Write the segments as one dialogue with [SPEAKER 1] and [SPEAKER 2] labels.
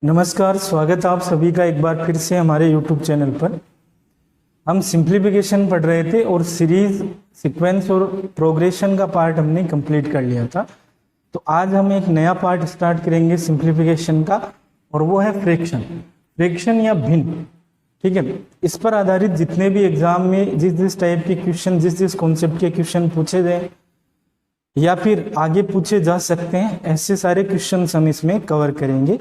[SPEAKER 1] नमस्कार, स्वागत है आप सभी का एक बार फिर से हमारे YouTube चैनल पर। हम सिंप्लीफिकेशन पढ़ रहे थे और सीरीज सीक्वेंस और प्रोग्रेशन का पार्ट हमने कंप्लीट कर लिया था। तो आज हम एक नया पार्ट स्टार्ट करेंगे सिंप्लीफिकेशन का, और वो है फ्रैक्शन या भिन्न। ठीक है, इस पर आधारित जितने भी एग्जाम में जिस टाइप के क्वेश्चन, जिस कॉन्सेप्ट के क्वेश्चन पूछे गए या फिर आगे पूछे जा सकते हैं, ऐसे सारे क्वेश्चन हम इसमें कवर करेंगे।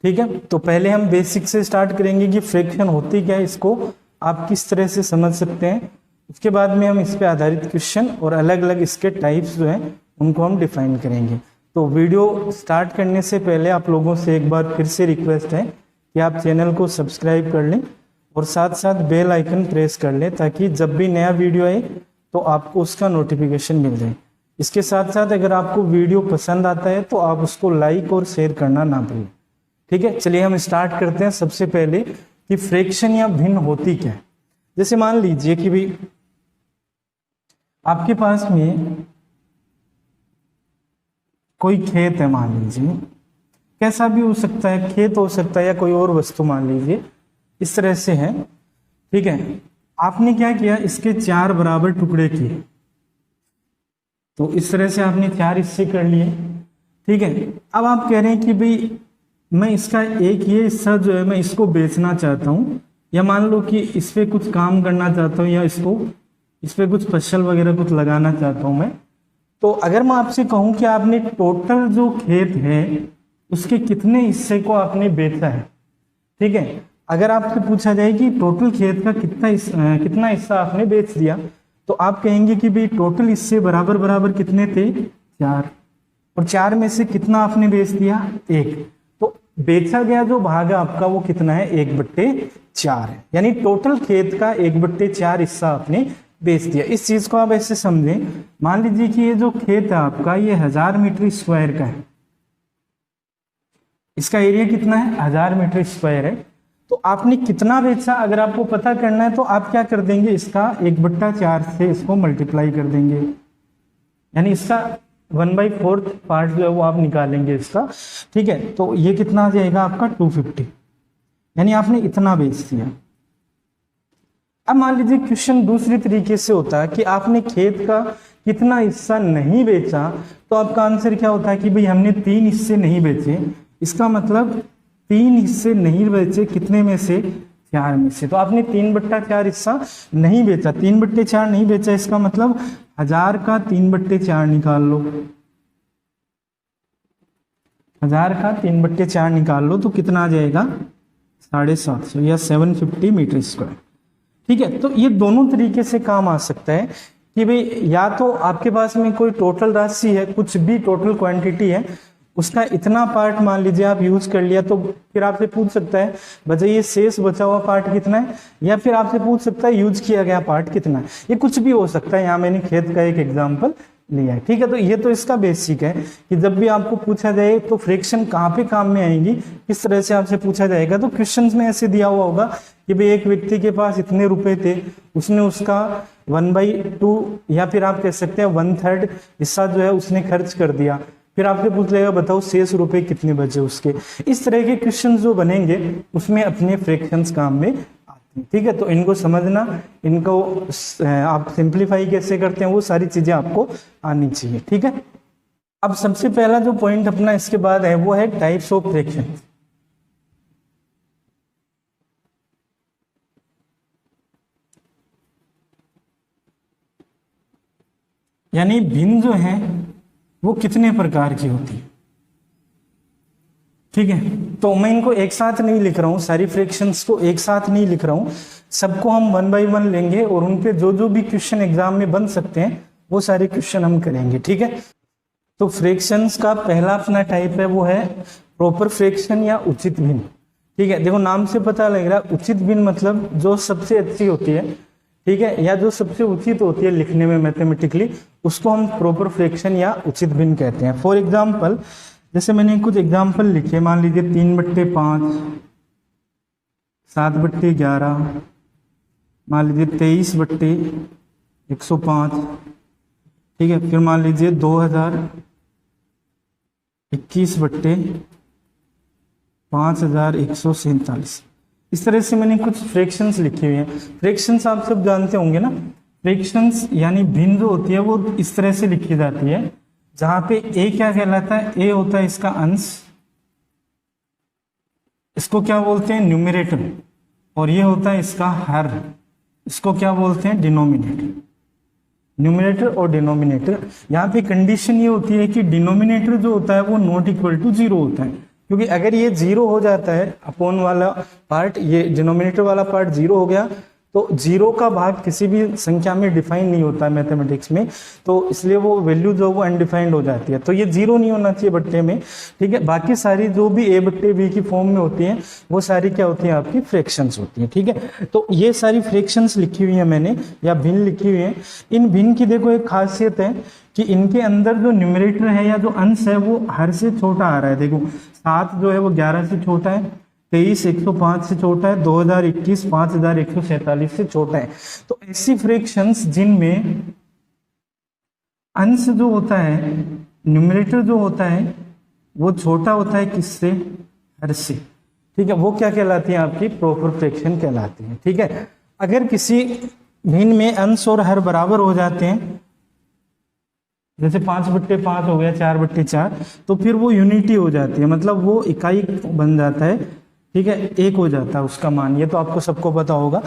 [SPEAKER 1] ठीक है, तो पहले हम बेसिक से स्टार्ट करेंगे कि फ्रैक्शन होती क्या है, इसको आप किस तरह से समझ सकते हैं। उसके बाद में हम इस पे आधारित क्वेश्चन और अलग अलग इसके टाइप्स जो हैं उनको हम डिफाइन करेंगे। तो वीडियो स्टार्ट करने से पहले आप लोगों से एक बार फिर से रिक्वेस्ट है कि आप चैनल को सब्सक्राइब कर लें और साथ साथ बेल आइकन प्रेस कर लें, ताकि जब भी नया वीडियो आए तो आपको उसका नोटिफिकेशन मिल जाए। इसके साथ साथ अगर आपको वीडियो पसंद आता है तो आप उसको लाइक और शेयर करना ना भूलें। ठीक है, चलिए हम स्टार्ट करते हैं। सबसे पहले कि फ्रैक्शन या भिन्न होती क्या है। जैसे मान लीजिए कि भी आपके पास में कोई खेत है, मान लीजिए कैसा भी हो सकता है, खेत हो सकता है या कोई और वस्तु, मान लीजिए इस तरह से है। ठीक है, आपने क्या किया, इसके 4 बराबर टुकड़े किए। तो इस तरह से आपने 4 हिस्से कर लिए। ठीक है, अब आप कह रहे हैं कि भाई मैं इसका एक ये हिस्सा जो है मैं इसको बेचना चाहता हूँ, या मान लो कि इस पे कुछ काम करना चाहता हूँ, या इस पे कुछ फसल वगैरह कुछ लगाना चाहता हूँ मैं। तो अगर मैं आपसे कहूँ कि आपने टोटल जो खेत है उसके कितने हिस्से को आपने बेचा है। ठीक है, अगर आपसे पूछा जाए कि टोटल खेत का कितना हिस्सा आपने बेच दिया, तो आप कहेंगे कि भाई टोटल हिस्से बराबर बराबर कितने थे, 4, और 4 में से कितना आपने बेच दिया, 1। तो बेचा गया जो भाग है आपका वो कितना है, 1/4 है। यानी टोटल खेत का 1/4 हिस्सा आपने बेच दिया। इस चीज को आप ऐसे समझें, मान लीजिए कि ये जो खेत है आपका ये 1000 मीटर स्क्वायर का है, इसका एरिया कितना है, 1000 मीटर स्क्वायर है। तो आपने कितना बेचा अगर आपको पता करना है तो आप क्या कर देंगे, इसका 1/4 से इसको मल्टीप्लाई कर देंगे, यानी इसका 1/4 पार्ट जो है वो आप निकालेंगे इसका। ठीक है, तो ये कितना आ जाएगा आपका 250, यानी आपने इतना बेच दिया। अब मान लीजिए क्वेश्चन दूसरी तरीके से होता है कि आपने खेत का कितना हिस्सा नहीं बेचा, तो आपका आंसर क्या होता है कि भाई हमने 3 हिस्से नहीं बेचे। इसका मतलब 3 हिस्से नहीं बेचे, कितने में से, 4 में से। तो आपने 3/4 हिस्सा नहीं बेचा, 3/4 नहीं बेचा, इसका मतलब 1000 का 3/4 निकाल लो, 1000 का 3/4 निकाल लो, तो कितना आ जाएगा, 750 या 750 मीटर स्क्वायर। ठीक है, तो ये दोनों तरीके से काम आ सकता है कि भाई या तो आपके पास में कोई टोटल राशि है, कुछ भी टोटल क्वांटिटी है, उसका इतना पार्ट मान लीजिए आप यूज कर लिया, तो फिर आपसे पूछ सकता है बताइए शेष बचा हुआ पार्ट कितना है, या फिर आपसे पूछ सकता है यूज किया गया पार्ट कितना है। ये कुछ भी हो सकता है, यहाँ मैंने खेत का एक एग्जांपल लिया है। ठीक है, तो ये तो इसका बेसिक है कि जब भी आपको पूछा जाए तो फ्रैक्शन कहाँ पे काम में आएंगी, किस तरह से आपसे पूछा जाएगा। तो क्वेश्चन में ऐसे दिया हुआ होगा कि भाई एक व्यक्ति के पास इतने रुपए थे, उसने उसका 1/2 या फिर आप कह सकते हैं 1/3 हिस्सा जो है उसने खर्च कर दिया। फिर आपसे पूछ लेगा बताओ शेष रुपए कितने बचे उसके। इस तरह के क्वेश्चन जो बनेंगे उसमें अपने फ्रैक्शंस काम में आते हैं। ठीक है, तो इनको समझना, इनको आप सिंप्लीफाई कैसे करते हैं, वो सारी चीजें आपको आनी चाहिए। ठीक है, अब सबसे पहला जो पॉइंट अपना इसके बाद है वो है टाइप्स ऑफ फ्रैक्शन। यानी भिन्न जो है वो कितने प्रकार की होती है। ठीक है, तो मैं इनको एक साथ नहीं लिख रहा हूं, सारी फ्रैक्शंस को एक साथ नहीं लिख रहा हूं, सबको हम 1 by 1 लेंगे और उनपे जो जो भी क्वेश्चन एग्जाम में बन सकते हैं वो सारे क्वेश्चन हम करेंगे। ठीक है, तो फ्रैक्शंस का पहला अपना टाइप है वो है प्रॉपर फ्रैक्शन या उचित भिन्न। ठीक है, देखो नाम से पता लग रहा है, उचित भिन्न मतलब जो सबसे अच्छी होती है, ठीक है, या जो सबसे उचित होती है लिखने में मैथमेटिकली, उसको हम प्रॉपर फ्रैक्शन या उचित भिन्न कहते हैं। फॉर एग्जांपल जैसे मैंने कुछ एग्जांपल लिखे, मान लीजिए 3/5, 7/11, मान लीजिए 23/105। ठीक है, फिर मान लीजिए 2021 5147। इस तरह से मैंने कुछ फ्रैक्शंस लिखे हुए हैं। फ्रैक्शंस आप सब जानते होंगे ना, फ्रैक्शंस यानी भिन्न जो होती है वो इस तरह से लिखी जाती है, जहां पे ए क्या कहलाता है, ए होता है इसका अंश, इसको क्या बोलते हैं न्यूमरेटर, और ये होता है इसका हर, इसको क्या बोलते हैं डिनोमिनेटर। न्यूमरेटर और डिनोमिनेटर, यहाँ पे कंडीशन ये होती है कि डिनोमिनेटर जो होता है वो नॉट इक्वल टू 0 होता है, क्योंकि अगर ये 0 हो जाता है, अपॉन वाला पार्ट, ये डिनोमिनेटर वाला पार्ट 0 हो गया, तो 0 का भाग किसी भी संख्या में डिफाइन नहीं होता है मैथमेटिक्स में, तो इसलिए वो वैल्यू जो वो अनडिफाइंड हो जाती है। तो ये 0 नहीं होना चाहिए बट्टे में, ठीक है। बाकी सारी जो भी ए बट्टे बी की फॉर्म में होती हैं वो सारी क्या होती हैं, आपकी फ्रैक्शंस होती हैं, ठीक है। तो ये सारी फ्रैक्शंस लिखी हुई है मैंने, या भिन्न लिखी हुई है। इन भिन्न की देखो एक खासियत है कि इनके अंदर जो न्यूमरेटर है या जो अंश है वो हर से छोटा आ रहा है। देखो 7 जो है वो 11 से छोटा है, 23 105 से छोटा है, 2021 5147 से छोटा है। तो ऐसी फ्रैक्शंस जिनमें अंश जो होता है, न्यूमरेटर जो होता है वो छोटा होता है किससे, हर से, ठीक है, वो क्या कहलाती है, आपकी प्रॉपर फ्रैक्शन कहलाती है, ठीक है। अगर किसी भिन्न में अंश और हर बराबर हो जाते हैं, जैसे 5/5 हो गया, 4/4, तो फिर वो यूनिटी हो जाती है, मतलब वो इकाई बन जाता है, ठीक है, एक हो जाता है उसका मान। ये तो आपको सबको पता होगा,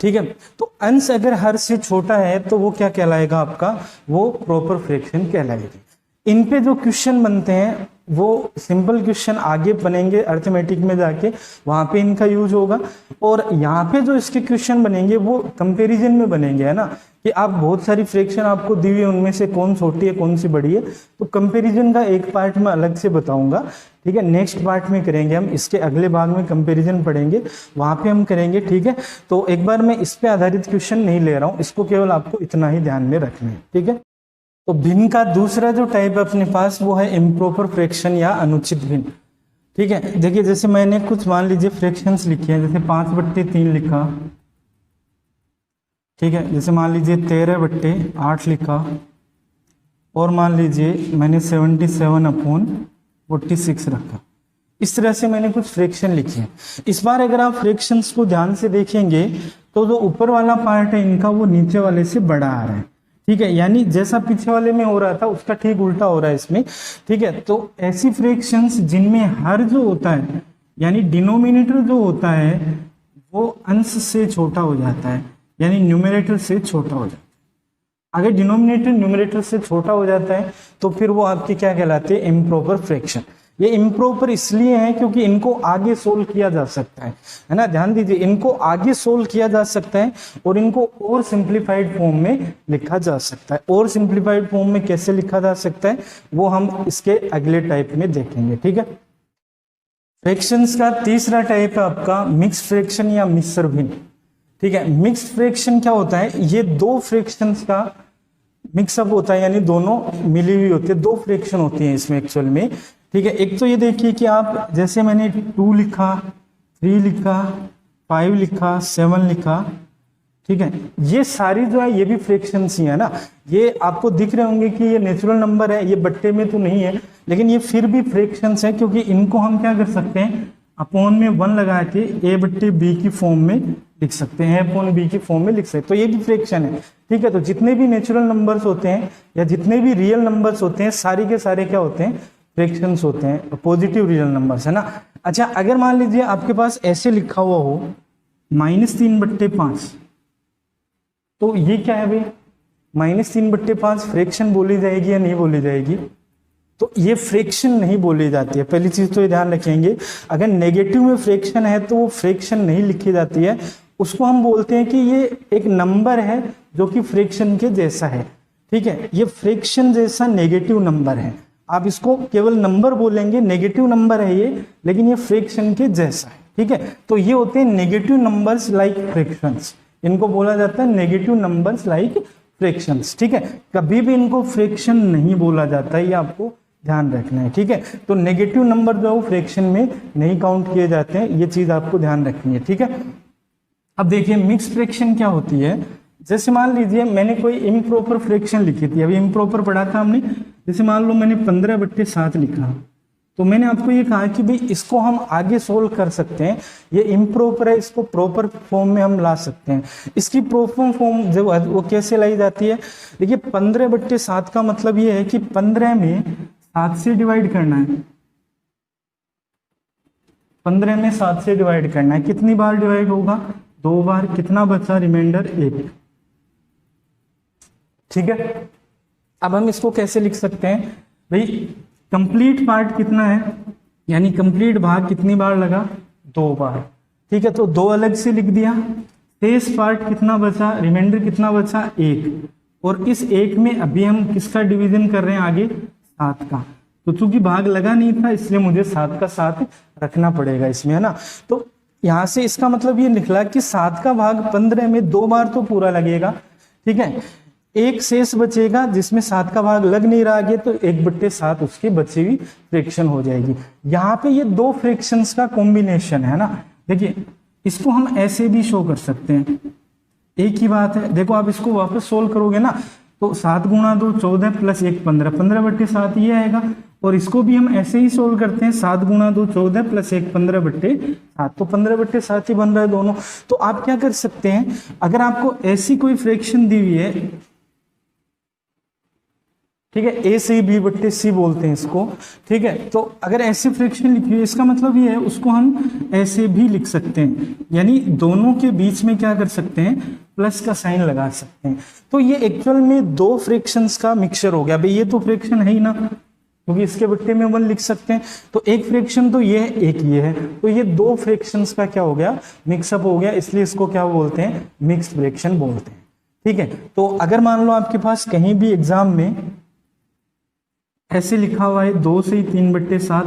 [SPEAKER 1] ठीक है। तो अंश अगर हर से छोटा है तो वो क्या कहलाएगा, आपका वो प्रॉपर फ्रैक्शन कहलाएगी। इन पे जो क्वेश्चन बनते हैं वो सिंपल क्वेश्चन आगे बनेंगे अर्थमेटिक में जाके, वहां पे इनका यूज होगा। और यहाँ पे जो इसके क्वेश्चन बनेंगे वो कंपैरिजन में बनेंगे, है ना, कि आप बहुत सारी फ्रैक्शन आपको दी हुई है, उनमें से कौन छोटी है कौन सी बड़ी है, तो कंपैरिजन का एक पार्ट में अलग से बताऊंगा, ठीक है। नेक्स्ट पार्ट में करेंगे हम, इसके अगले भाग में कंपैरिजन पढ़ेंगे, वहां पे हम करेंगे, ठीक है। तो एक बार मैं इस पे आधारित क्वेश्चन नहीं ले रहा हूँ, इसको केवल आपको इतना ही ध्यान में रखना है, ठीक है। तो भिन्न का दूसरा जो टाइप अपने पास वो है इम्प्रॉपर फ्रैक्शन या अनुचित भिन्न, ठीक है। देखिए जैसे मैंने कुछ मान लीजिए फ्रैक्शंस लिखे हैं, जैसे 5/3 लिखा, ठीक है, जैसे मान लीजिए 13/8 लिखा, और मान लीजिए मैंने 77/46 रखा। इस तरह से मैंने कुछ फ्रैक्शन लिखे हैं। इस बार अगर आप फ्रैक्शंस को ध्यान से देखेंगे तो जो ऊपर वाला पार्ट है इनका वो नीचे वाले से बड़ा आ रहा है, ठीक है, यानी जैसा पीछे वाले में हो रहा था उसका ठीक उल्टा हो रहा है इसमें, ठीक है। तो ऐसी फ्रैक्शंस जिनमें हर जो होता है यानी डिनोमिनेटर जो होता है वो अंश से छोटा हो जाता है, यानी न्यूमरेटर से छोटा हो जाता है। अगर डिनोमिनेटर न्यूमरेटर से छोटा हो जाता है तो फिर वो आपके क्या कहलाते हैं, इम्प्रॉपर फ्रैक्शन। ये इम्प्रॉपर इसलिए है क्योंकि इनको आगे सोल्व किया जा सकता है ना, ध्यान दीजिए, इनको आगे सोल्व किया जा सकता है और इनको और सिंप्लीफाइड फॉर्म में लिखा जा सकता है। और सिंप्लीफाइड फॉर्म में कैसे लिखा जा सकता है वो हम इसके अगले टाइप में देखेंगे, ठीक है। फ्रैक्शंस का तीसरा टाइप है आपका मिक्स फ्रैक्शन या मिश्र भिन्न, ठीक है। मिक्स फ्रैक्शन क्या होता है, ये दो फ्रैक्शंस का मिक्सअप होता है, यानी दोनों मिली हुई होती है, दो फ्रैक्शन होती हैं इसमें एक्चुअल में, ठीक है। एक तो ये देखिए कि आप जैसे मैंने 2 लिखा, 3 लिखा, 5 लिखा, 7 लिखा, ठीक है, ये सारी जो है ये भी फ्रैक्शंस ही है ना। ये आपको दिख रहे होंगे कि ये नेचुरल नंबर है, ये बट्टे में तो नहीं है, लेकिन ये फिर भी फ्रैक्शंस है, क्योंकि इनको हम क्या कर सकते हैं, अपॉन में 1 लगा के a/b की फॉर्म में लिख सकते हैं, a/b की फॉर्म में लिख सकते हैं, तो ये भी फ्रैक्शन है, ठीक है। तो जितने भी नेचुरल नंबर्स होते हैं या जितने भी रियल नंबर्स होते हैं सारे के सारे क्या होते हैं, फ्रैक्शंस होते हैं, पॉजिटिव रियल नंबर्स, है ना। अच्छा, अगर मान लीजिए आपके पास ऐसे लिखा हुआ हो -3/5, तो ये क्या है भाई, -3/5 फ्रैक्शन बोली जाएगी या नहीं बोली जाएगी, तो ये फ्रैक्शन नहीं बोली जाती है। पहली चीज तो ये ध्यान रखेंगे, अगर नेगेटिव में फ्रैक्शन है तो वो फ्रैक्शन नहीं लिखी जाती है, उसको हम बोलते हैं कि ये एक नंबर है जो कि फ्रैक्शन के जैसा है, ठीक है। ये फ्रैक्शन जैसा नेगेटिव नंबर है, आप इसको केवल नंबर बोलेंगे, नेगेटिव नंबर है ये, लेकिन ये फ्रैक्शन के जैसा है, ठीक है। तो ये होते हैं नेगेटिव नंबर्स लाइक फ्रैक्शंस, इनको बोला जाता है नेगेटिव नंबर्स लाइक फ्रैक्शंस, ठीक है। कभी भी इनको फ्रैक्शन नहीं बोला जाता है, ये आपको ध्यान रखना है, ठीक है। तो नेगेटिव नंबर जो है फ्रैक्शन में नहीं काउंट किए जाते हैं, ये चीज आपको ध्यान रखनी है, ठीक है। अब देखिए मिक्स फ्रैक्शन क्या होती है, जैसे मान लीजिए मैंने कोई इम्प्रॉपर फ्रैक्शन लिखी थी, अभी इम्प्रॉपर पढ़ा था हमने, जैसे मान लो मैंने 15/7 लिखा, तो मैंने आपको ये कहा कि भाई इसको हम आगे सोल्व कर सकते हैं, ये इम्प्रॉपर है, इसको प्रॉपर फॉर्म में हम ला सकते हैं। इसकी प्रॉपर फॉर्म जो वो कैसे लाई जाती है, देखिए 15/7 का मतलब ये है कि 15 में 7 से डिवाइड करना है, 15 में 7 से डिवाइड करना है। कितनी बार डिवाइड होगा, 2 बार। कितना बचा, रिमाइंडर 1। ठीक है, अब हम इसको कैसे लिख सकते हैं भाई, कंप्लीट पार्ट कितना है, यानी कंप्लीट भाग कितनी बार लगा, 2 बार। ठीक है, तो 2 अलग से लिख दिया। शेष पार्ट कितना बचा, रिमाइंडर कितना बचा, 1। और इस 1 में अभी हम किसका डिवीजन कर रहे हैं आगे, 7 का। तो चूंकि भाग लगा नहीं था इसलिए मुझे 7 का 7 रखना पड़ेगा इसमें, है ना। तो यहां से इसका मतलब ये निकला कि 7 का भाग 15 में 2 बार तो पूरा लगेगा। ठीक है, एक शेष बचेगा जिसमें 7 का भाग लग नहीं रहा आगे, तो 1/7 उसकी बची हुई फ्रैक्शन हो जाएगी। यहाँ पे ये 2 फ्रैक्शंस का कॉम्बिनेशन है ना। देखिए इसको हम ऐसे भी शो कर सकते हैं, एक ही बात है। देखो आप इसको वापस सोल्व करोगे ना, तो 7 गुणा 2 14 प्लस 1 15, 15/7 ये आएगा। और इसको भी हम ऐसे ही सोल्व करते हैं, 7 गुणा 2 14 प्लस 1 15/7, तो 15/7 ही बन रहा है दोनों। तो आप क्या कर सकते हैं, अगर आपको ऐसी कोई फ्रैक्शन दी हुई है, ठीक है, ए से B/C बोलते हैं इसको। ठीक है, तो अगर ऐसी फ्रैक्शन लिखी है इसका मतलब ये है उसको हम ऐसे भी लिख सकते हैं, यानी दोनों के बीच में क्या कर सकते हैं, प्लस का साइन लगा सकते हैं। तो ये एक्चुअल में 2 फ्रैक्शंस का मिक्सचर हो गया भाई, ये तो फ्रैक्शन है ही ना, क्योंकि इसके बट्टे में 1 लिख सकते हैं। तो एक फ्रैक्शन तो ये है, एक ये है, तो ये 2 फ्रैक्शंस का क्या हो गया, मिक्सअप हो गया, इसलिए इसको क्या बोलते हैं, मिक्स्ड फ्रैक्शन बोलते हैं। ठीक है, तो अगर मान लो आपके पास कहीं भी एग्जाम में ऐसे लिखा हुआ है 2 से 3/7,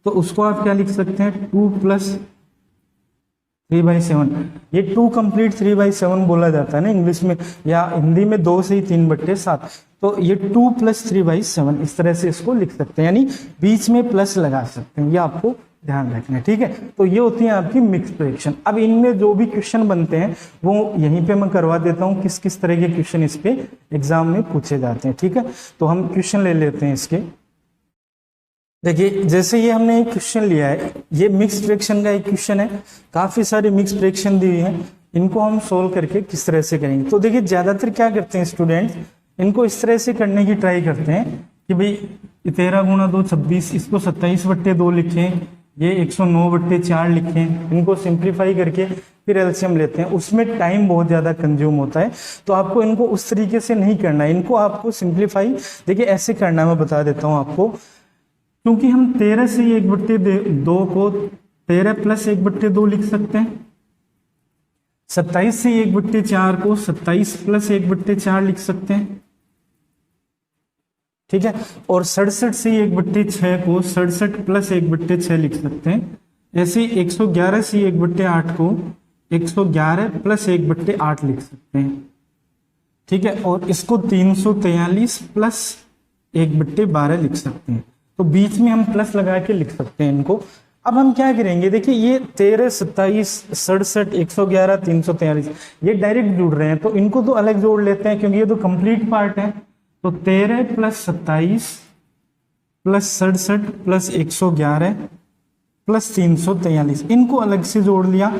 [SPEAKER 1] तो उसको आप क्या लिख सकते हैं, 2 + 3/7। ये 2 कंप्लीट 3/7 बोला जाता है ना इंग्लिश में, या हिंदी में 2 से 3/7। तो ये 2 + 3/7 इस तरह से इसको लिख सकते हैं, यानी बीच में प्लस लगा सकते हैं, ये आपको ध्यान रखना है। ठीक है, तो ये होती है आपकी मिक्स फ्रैक्शन। अब इनमें जो भी क्वेश्चन बनते हैं वो यहीं पे मैं करवा देता हूँ, किस किस तरह के क्वेश्चन इस पे एग्जाम में पूछे जाते हैं। ठीक है, तो हम क्वेश्चन ले लेते हैं इसके। देखिए जैसे ये हमने एक क्वेश्चन लिया है, ये मिक्स फ्रैक्शन का एक क्वेश्चन है, काफी सारे मिक्स फ्रैक्शन दी हुई है, इनको हम सोल्व करके किस तरह से करेंगे। तो देखिए ज्यादातर क्या करते हैं स्टूडेंट्स, इनको इस तरह से करने की ट्राई करते हैं कि भाई 13 गुणा 2 26, इसको 27/2 लिखें, ये 109/4 लिखें, इनको सिंप्लीफाई करके फिर एलसीएम लेते हैं। उसमें टाइम बहुत ज़्यादा कंज्यूम होता है, तो आपको इनको उस तरीके से नहीं करना है, इनको आपको सिंप्लीफाई देखिए ऐसे करना है। मैं बता देता हूँ आपको, क्योंकि हम 13 से 1/2 को 13 + 1/2 लिख सकते हैं, 27 से 1/4 को 27 + 1/4 लिख सकते हैं। ठीक है, और 67 से 1/6 को 67 + 1/6 लिख सकते हैं। ऐसे ही 111 से 1/8 को 111 + 1/8 लिख सकते हैं। ठीक है, और इसको 343 + 1/12 लिख सकते हैं। तो बीच में हम प्लस लगा के लिख सकते हैं इनको। अब हम क्या करेंगे, देखिए ये 13 27 67 111 343 ये डायरेक्ट जुड़ रहे हैं, तो इनको तो अलग जोड़ लेते हैं क्योंकि ये तो कंप्लीट पार्ट है। तो 13 + 27 + 67 + 111 + 343 इनको अलग से जोड़ लिया,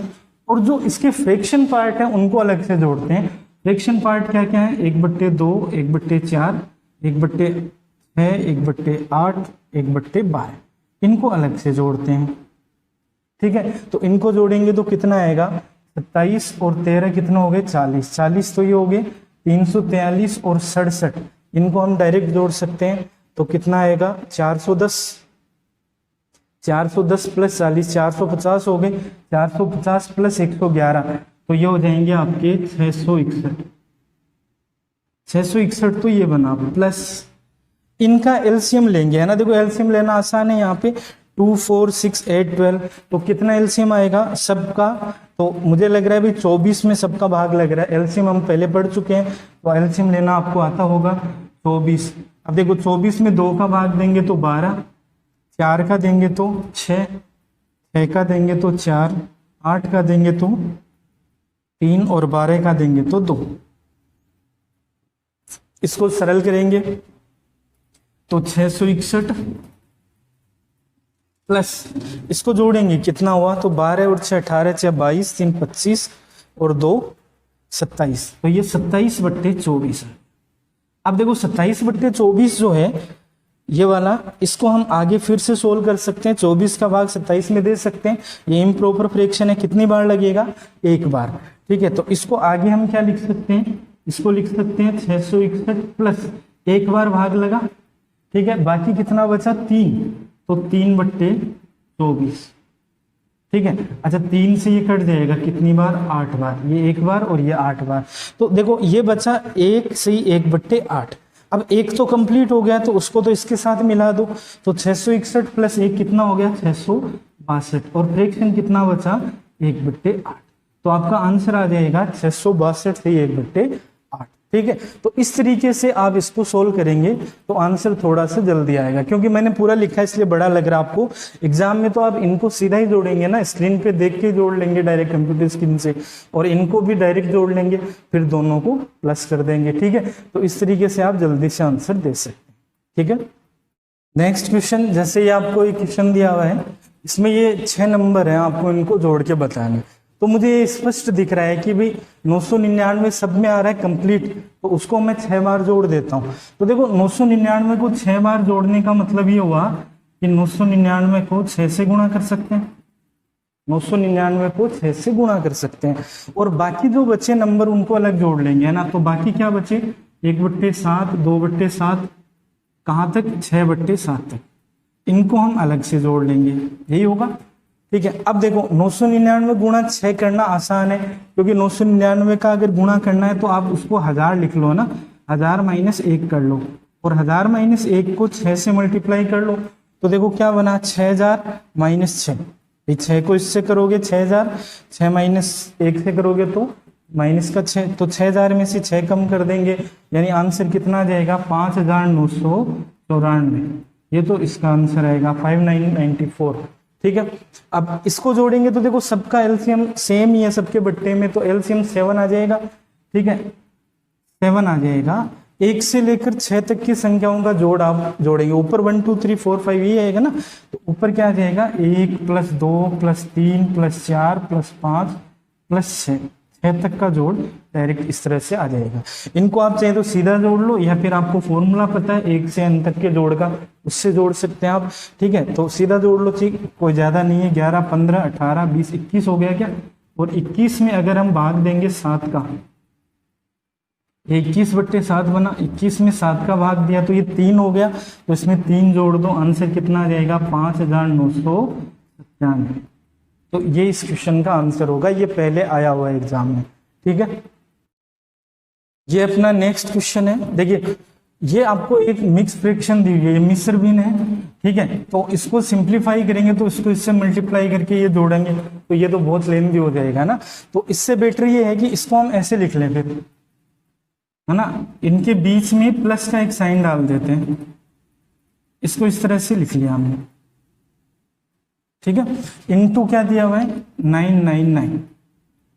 [SPEAKER 1] और जो इसके फ्रैक्शन पार्ट है उनको अलग से जोड़ते हैं। फ्रैक्शन पार्ट क्या क्या है, 1/2 1/4 1/6 1/8 1/12 इनको अलग से जोड़ते हैं। ठीक है, तो इनको जोड़ेंगे तो कितना आएगा, 27 और 13 कितना हो गए, 40 40 तो ये हो गए 343 और 67 इनको हम डायरेक्ट जोड़ सकते हैं, तो कितना आएगा 410 410 + 40 450 हो गए, 450 + 111 तो ये हो जाएंगे आपके 661 661 तो ये बना, प्लस इनका एलसीएम लेंगे, है ना। देखो एलसीएम लेना आसान है, यहाँ पे 2 4 6 8 12 तो कितना एलसीएम आएगा सबका, तो मुझे लग रहा है भाई 24 में सबका भाग लग रहा है। एलसीएम हम पहले पढ़ चुके हैं, तो एलसीएम लेना आपको आता होगा 24। अब देखो 24 में 2 का भाग देंगे तो 12, 4 का देंगे तो 6, 6 का देंगे तो 4, 8 का देंगे तो 3 और 12 का देंगे तो 2। इसको सरल करेंगे तो 661 प्लस इसको जोड़ेंगे कितना हुआ, तो 12 और 6 18, 6 22, 3 25 और 2 27, तो ये 27/24 है। अब देखो 27/24 जो है ये वाला, इसको हम आगे फिर से सोल्व कर सकते हैं। 24 का भाग 27 में दे सकते हैं। ये इम्प्रॉपर फ्रैक्शन है, कितनी बार लगेगा, एक बार। ठीक है, तो इसको आगे हम क्या लिख सकते हैं, इसको लिख सकते हैं 661 प्लस एक बार भाग लगा। ठीक है, बाकी कितना बचा, 3, तो 3/24। ठीक है, अच्छा 3 से ये कट जाएगा कितनी बार, 8 बार, ये एक बार और ये 8 बार। तो देखो ये बचा 1 से 1/8। अब एक तो कंप्लीट हो गया, तो उसको तो इसके साथ मिला दो, तो 661 प्लस 1 कितना हो गया, 662, और फ्रैक्शन कितना बचा, 1/8। तो आपका आंसर आ जाएगा 662 से 1/8। ठीक है, तो इस तरीके से आप इसको सोल्व करेंगे तो आंसर थोड़ा सा जल्दी आएगा, क्योंकि मैंने पूरा लिखा है इसलिए बड़ा लग रहा है आपको। एग्जाम में तो आप इनको सीधा ही जोड़ेंगे ना, स्क्रीन पे देख के जोड़ लेंगे डायरेक्ट कंप्यूटर स्क्रीन से, और इनको भी डायरेक्ट जोड़ लेंगे, फिर दोनों को प्लस कर देंगे। ठीक है, तो इस तरीके से आप जल्दी से आंसर दे सकते हैं। ठीक है, नेक्स्ट क्वेश्चन, जैसे ये आपको एक क्वेश्चन दिया हुआ है, इसमें ये 6 नंबर है, आपको इनको जोड़ के बताना है। तो मुझे ये स्पष्ट दिख रहा है कि भाई 999 सब में आ रहा है कंप्लीट, तो उसको मैं 6 बार जोड़ देता हूँ। तो देखो 999 को 6 बार जोड़ने का मतलब ये हुआ कि 999 को 6 से गुणा कर सकते हैं, 999 को 6 से गुणा कर सकते हैं, और बाकी जो बचे नंबर उनको अलग जोड़ लेंगे, है ना। तो बाकी क्या बचे, 1/7, 2/7, कहाँ तक, 6/7 तक, इनको हम अलग से जोड़ लेंगे, यही होगा। ठीक है, अब देखो 999 गुणा 6 करना आसान है, क्योंकि 999 का अगर गुणा करना है तो आप उसको 1000 लिख लो ना, 1000 माइनस 1 कर लो, और 1000 माइनस 1 को 6 से मल्टीप्लाई कर लो, तो देखो क्या बना, 6000 माइनस 6। 6 को इससे करोगे 6000, 6 माइनस 1 से करोगे तो माइनस का 6, तो 6000 में से 6 कम कर देंगे, यानी आंसर कितना आ जाएगा, 5994। ये तो इसका आंसर आएगा 5994। ठीक है, अब इसको जोड़ेंगे तो देखो सबका एलसीएम सेम ही है सबके बट्टे में, तो एलसीएम 7 आ जाएगा। ठीक है, 7 आ जाएगा। 1 से लेकर 6 तक की संख्याओं का जोड़ आप जोड़ेंगे, ऊपर 1 2 3 4 5 ये आएगा ना, तो ऊपर क्या आ जाएगा, 1 + 2 + 3 + 4 + 5 + 6 तक का जोड़ डायरेक्ट इस तरह से आ जाएगा। इनको आप चाहे तो सीधा जोड़ लो, या फिर आपको फॉर्मूला पता है 1 से n तक के जोड़ का, उससे जोड़ सकते हैं आप। ठीक है, तो सीधा जोड़ लो, ठीक, कोई ज्यादा नहीं है। 11 15 18 20 21 हो गया क्या, और 21 में अगर हम भाग देंगे 7 का, 21/7 बना, 21 में 7 का भाग दिया तो ये 3 हो गया, तो इसमें 3 जोड़ दो, आंसर कितना आ जाएगा, 5997। तो ये इस क्वेश्चन का आंसर होगा, ये पहले आया हुआ है एग्जाम में। ठीक है, ये अपना नेक्स्ट क्वेश्चन है। देखिए ये आपको एक मिक्स फ्रैक्शन दी हुई है, ये मिश्र भिन्न है। ठीक है, तो इसको सिंप्लीफाई करेंगे तो इसको इससे मल्टीप्लाई करके ये जोड़ेंगे, तो ये तो बहुत लेंथी हो जाएगा ना। तो इससे बेटर ये है कि इसको हम ऐसे लिख लें फिर, है ना, इनके बीच में प्लस का एक साइन डाल देते हैं, इसको इस तरह से लिख लिया हमने। ठीक है, इनटू क्या दिया हुआ है 999,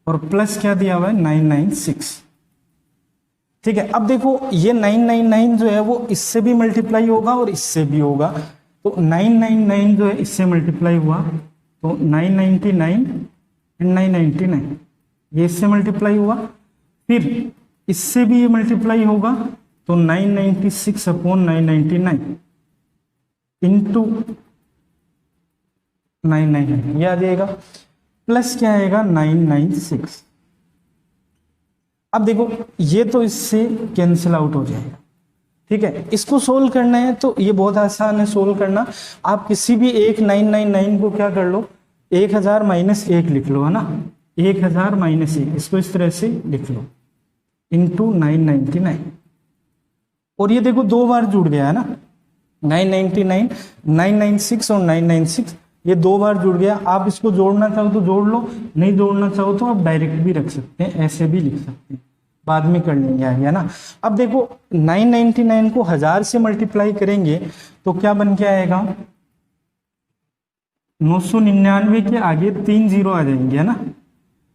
[SPEAKER 1] और प्लस क्या दिया हुआ है 996। ठीक है, अब देखो ये 999 जो है वो इससे भी मल्टीप्लाई होगा और इससे भी होगा, तो 999 जो है इससे मल्टीप्लाई हुआ तो 999 एंड 999 ये इससे मल्टीप्लाई हुआ, फिर इससे भी ये मल्टीप्लाई होगा तो 996/999 इंटू 999 ये आ जाएगा, प्लस क्या आएगा 996। अब देखो ये तो इससे कैंसिल आउट हो जाएगा। ठीक है, इसको सोल्व करना है तो ये बहुत आसान है सोल्व करना। आप किसी भी एक 999 को क्या कर लो, 1000 माइनस 1 लिख लो, है ना, 1000 माइनस 1, इसको इस तरह से लिख लो इंटू 999, और ये देखो 2 बार जुड़ गया है ना, 999 996 और 996 ये 2 बार जुड़ गया। आप इसको जोड़ना चाहो तो जोड़ लो, नहीं जोड़ना चाहो तो आप डायरेक्ट भी रख सकते हैं, ऐसे भी लिख सकते हैं, बाद में कर लेंगे आगे, है ना। अब देखो 999 को 1000 से मल्टीप्लाई करेंगे तो क्या बन के आएगा, 999 के आगे 3 जीरो आ जाएंगे, है ना।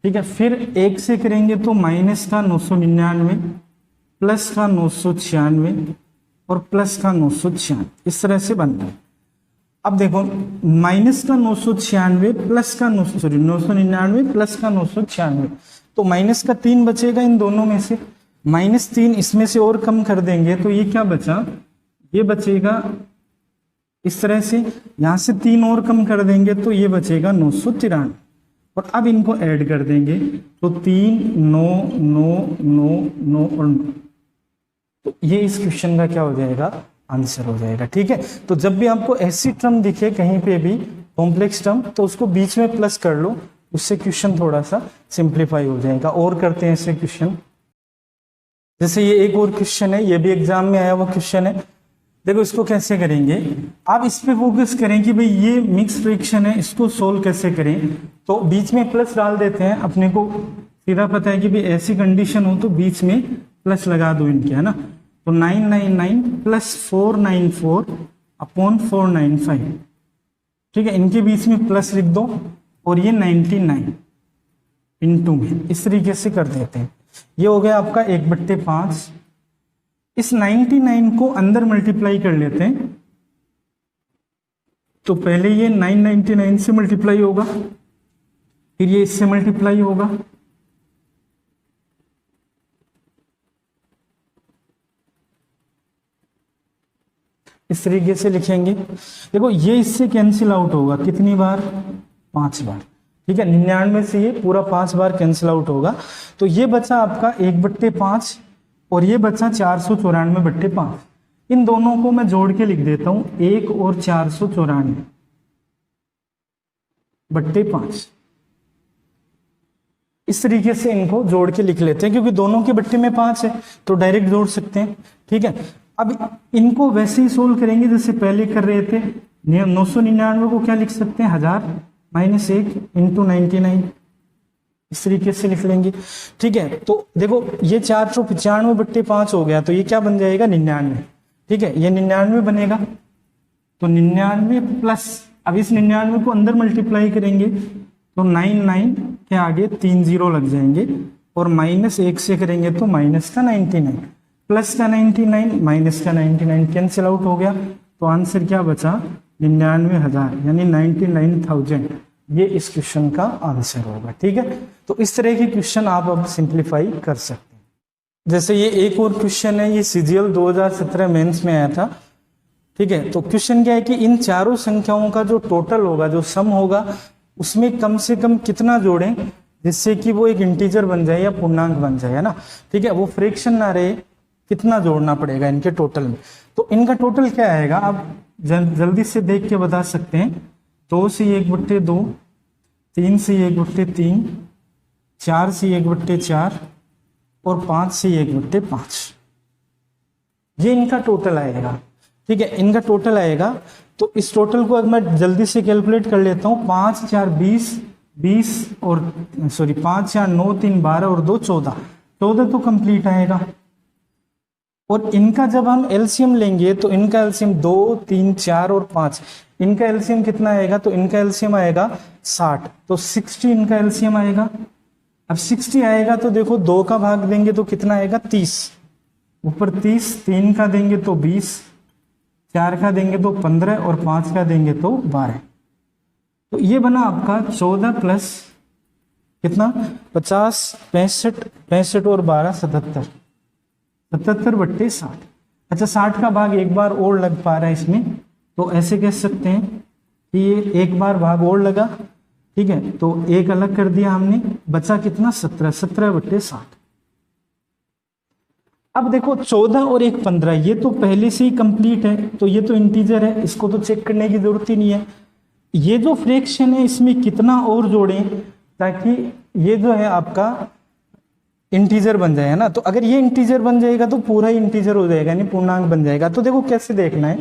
[SPEAKER 1] ठीक है, फिर 1 से करेंगे तो माइनस का 999 प्लस का 996 और प्लस का 996, इस तरह से बनता है। अब देखो माइनस का 996 प्लस का 999 प्लस का 996, तो माइनस का 3 बचेगा इन दोनों में से, -3 इसमें से और कम कर देंगे तो ये क्या बचा, ये बचेगा इस तरह से, यहां से 3 और कम कर देंगे तो ये बचेगा 993, और अब इनको ऐड कर देंगे तो 3 9 9 9 9 और 9, तो ये इस क्वेश्चन का क्या हो जाएगा, आंसर हो जाएगा। ठीक है, तो जब भी आपको ऐसी टर्म दिखे कहीं पे भी कॉम्प्लेक्स टर्म, तो उसको बीच में प्लस कर लो, उससे क्वेश्चन थोड़ा सा सिंप्लीफाई हो जाएगा। और करते हैं ऐसे क्वेश्चन, जैसे ये एक और क्वेश्चन है, ये भी एग्जाम में आया हुआ क्वेश्चन है। देखो इसको कैसे करेंगे, आप इस पे फोकस करें कि भाई ये मिक्स फ्रैक्शन है, इसको सोल्व कैसे करें, तो बीच में प्लस डाल देते हैं। अपने को सीधा पता है कि भाई ऐसी कंडीशन हो तो बीच में प्लस लगा दो इनके, है ना, तो 999 प्लस 494 अपॉन 495, ठीक है, इनके बीच में प्लस लिख दो, और ये 99 इंटू में, इस तरीके से कर देते हैं। ये हो गया आपका 1/5। इस 99 को अंदर मल्टीप्लाई कर लेते हैं, तो पहले ये 999 से मल्टीप्लाई होगा, फिर ये इससे मल्टीप्लाई होगा, इस तरीके से लिखेंगे। देखो ये इससे कैंसिल आउट होगा कितनी बार, 5 बार। ठीक है, 99 से ये पूरा 5 बार कैंसिल आउट होगा, तो ये बचा आपका 1/5 और ये बचा 494/5। इन दोनों को मैं जोड़ के लिख देता हूं, 1 और 494/5, इस तरीके से इनको जोड़ के लिख लेते हैं, क्योंकि दोनों के बट्टे में 5 है तो डायरेक्ट जोड़ सकते हैं। ठीक है, अब इनको वैसे ही सोल्व करेंगे जैसे पहले कर रहे थे। 999 को क्या लिख सकते हैं, 1000 -1 इंटू 99, इस तरीके से लिख लेंगे। ठीक है, तो देखो ये 495/5 हो गया, तो ये क्या बन जाएगा, 99। ठीक है, ये 99 बनेगा, तो 99 प्लस, अब इस 99 को अंदर मल्टीप्लाई करेंगे तो 99 के आगे 3 0 लग जाएंगे, और -1 से करेंगे तो माइनस का 99, प्लस का 99, माइनस का 99 कैंसिल आउट हो गया, तो आंसर क्या बचा, 99,000 यानी 99,000। ये इस क्वेश्चन का आंसर होगा। ठीक है, तो इस तरह के क्वेश्चन आप अब सिंप्लीफाई कर सकते हैं। जैसे ये एक और क्वेश्चन है, ये सीजीएल 2017 मेंस में आया था। ठीक है, तो क्वेश्चन क्या है कि इन चारों संख्याओं का जो टोटल होगा, जो सम होगा, उसमें कम से कम कितना जोड़ें जिससे कि वो एक इंटीजर बन जाए या पूर्णांक बन जाए, है ना। ठीक है, वो फ्रैक्शन ना रहे, कितना जोड़ना पड़ेगा इनके टोटल में। तो इनका टोटल क्या आएगा, आप जल्दी से देख के बता सकते हैं। 2 से 1/2, 3 से 1/3, 4 से 1/4 और 5 से 1/5, ये इनका टोटल आएगा। ठीक है, इनका टोटल आएगा, तो इस टोटल को अगर मैं जल्दी से कैलकुलेट कर लेता हूँ, 5 4 20 और 5 4 9 3 12 और 2 14 तो कंप्लीट आएगा। और इनका जब हम एलसीएम लेंगे तो इनका एलसीएम 2 3 4 और 5, इनका एलसीएम कितना आएगा, तो इनका एलसीएम आएगा 60, तो 60 इनका एलसीएम आएगा। अब 60 आएगा तो देखो 2 का भाग देंगे तो कितना आएगा, 30, ऊपर 30, 3 का देंगे तो 20, 4 का देंगे तो 15 और 5 का देंगे तो 12। तो ये बना आपका 14 प्लस कितना, 50 65 और 12 77, 77/60। अच्छा, 60 का भाग एक बार और लग पा रहा है इसमें, तो ऐसे कह सकते हैं कि ये एक बार भाग और लगा। ठीक है, तो एक अलग कर दिया हमने, बचा कितना, 17/60। अब देखो 14 और 1 15, ये तो पहले से ही कंप्लीट है, तो ये तो इंटीजर है, इसको तो चेक करने की जरूरत ही नहीं है। ये जो फ्रैक्शन है इसमें कितना और जोड़ें ताकि ये जो है आपका इंटीजर बन जाए, है ना। तो अगर ये इंटीजर बन जाएगा तो पूरा ही इंटीजर हो जाएगा, यानी पूर्णांक बन जाएगा। तो देखो कैसे देखना है,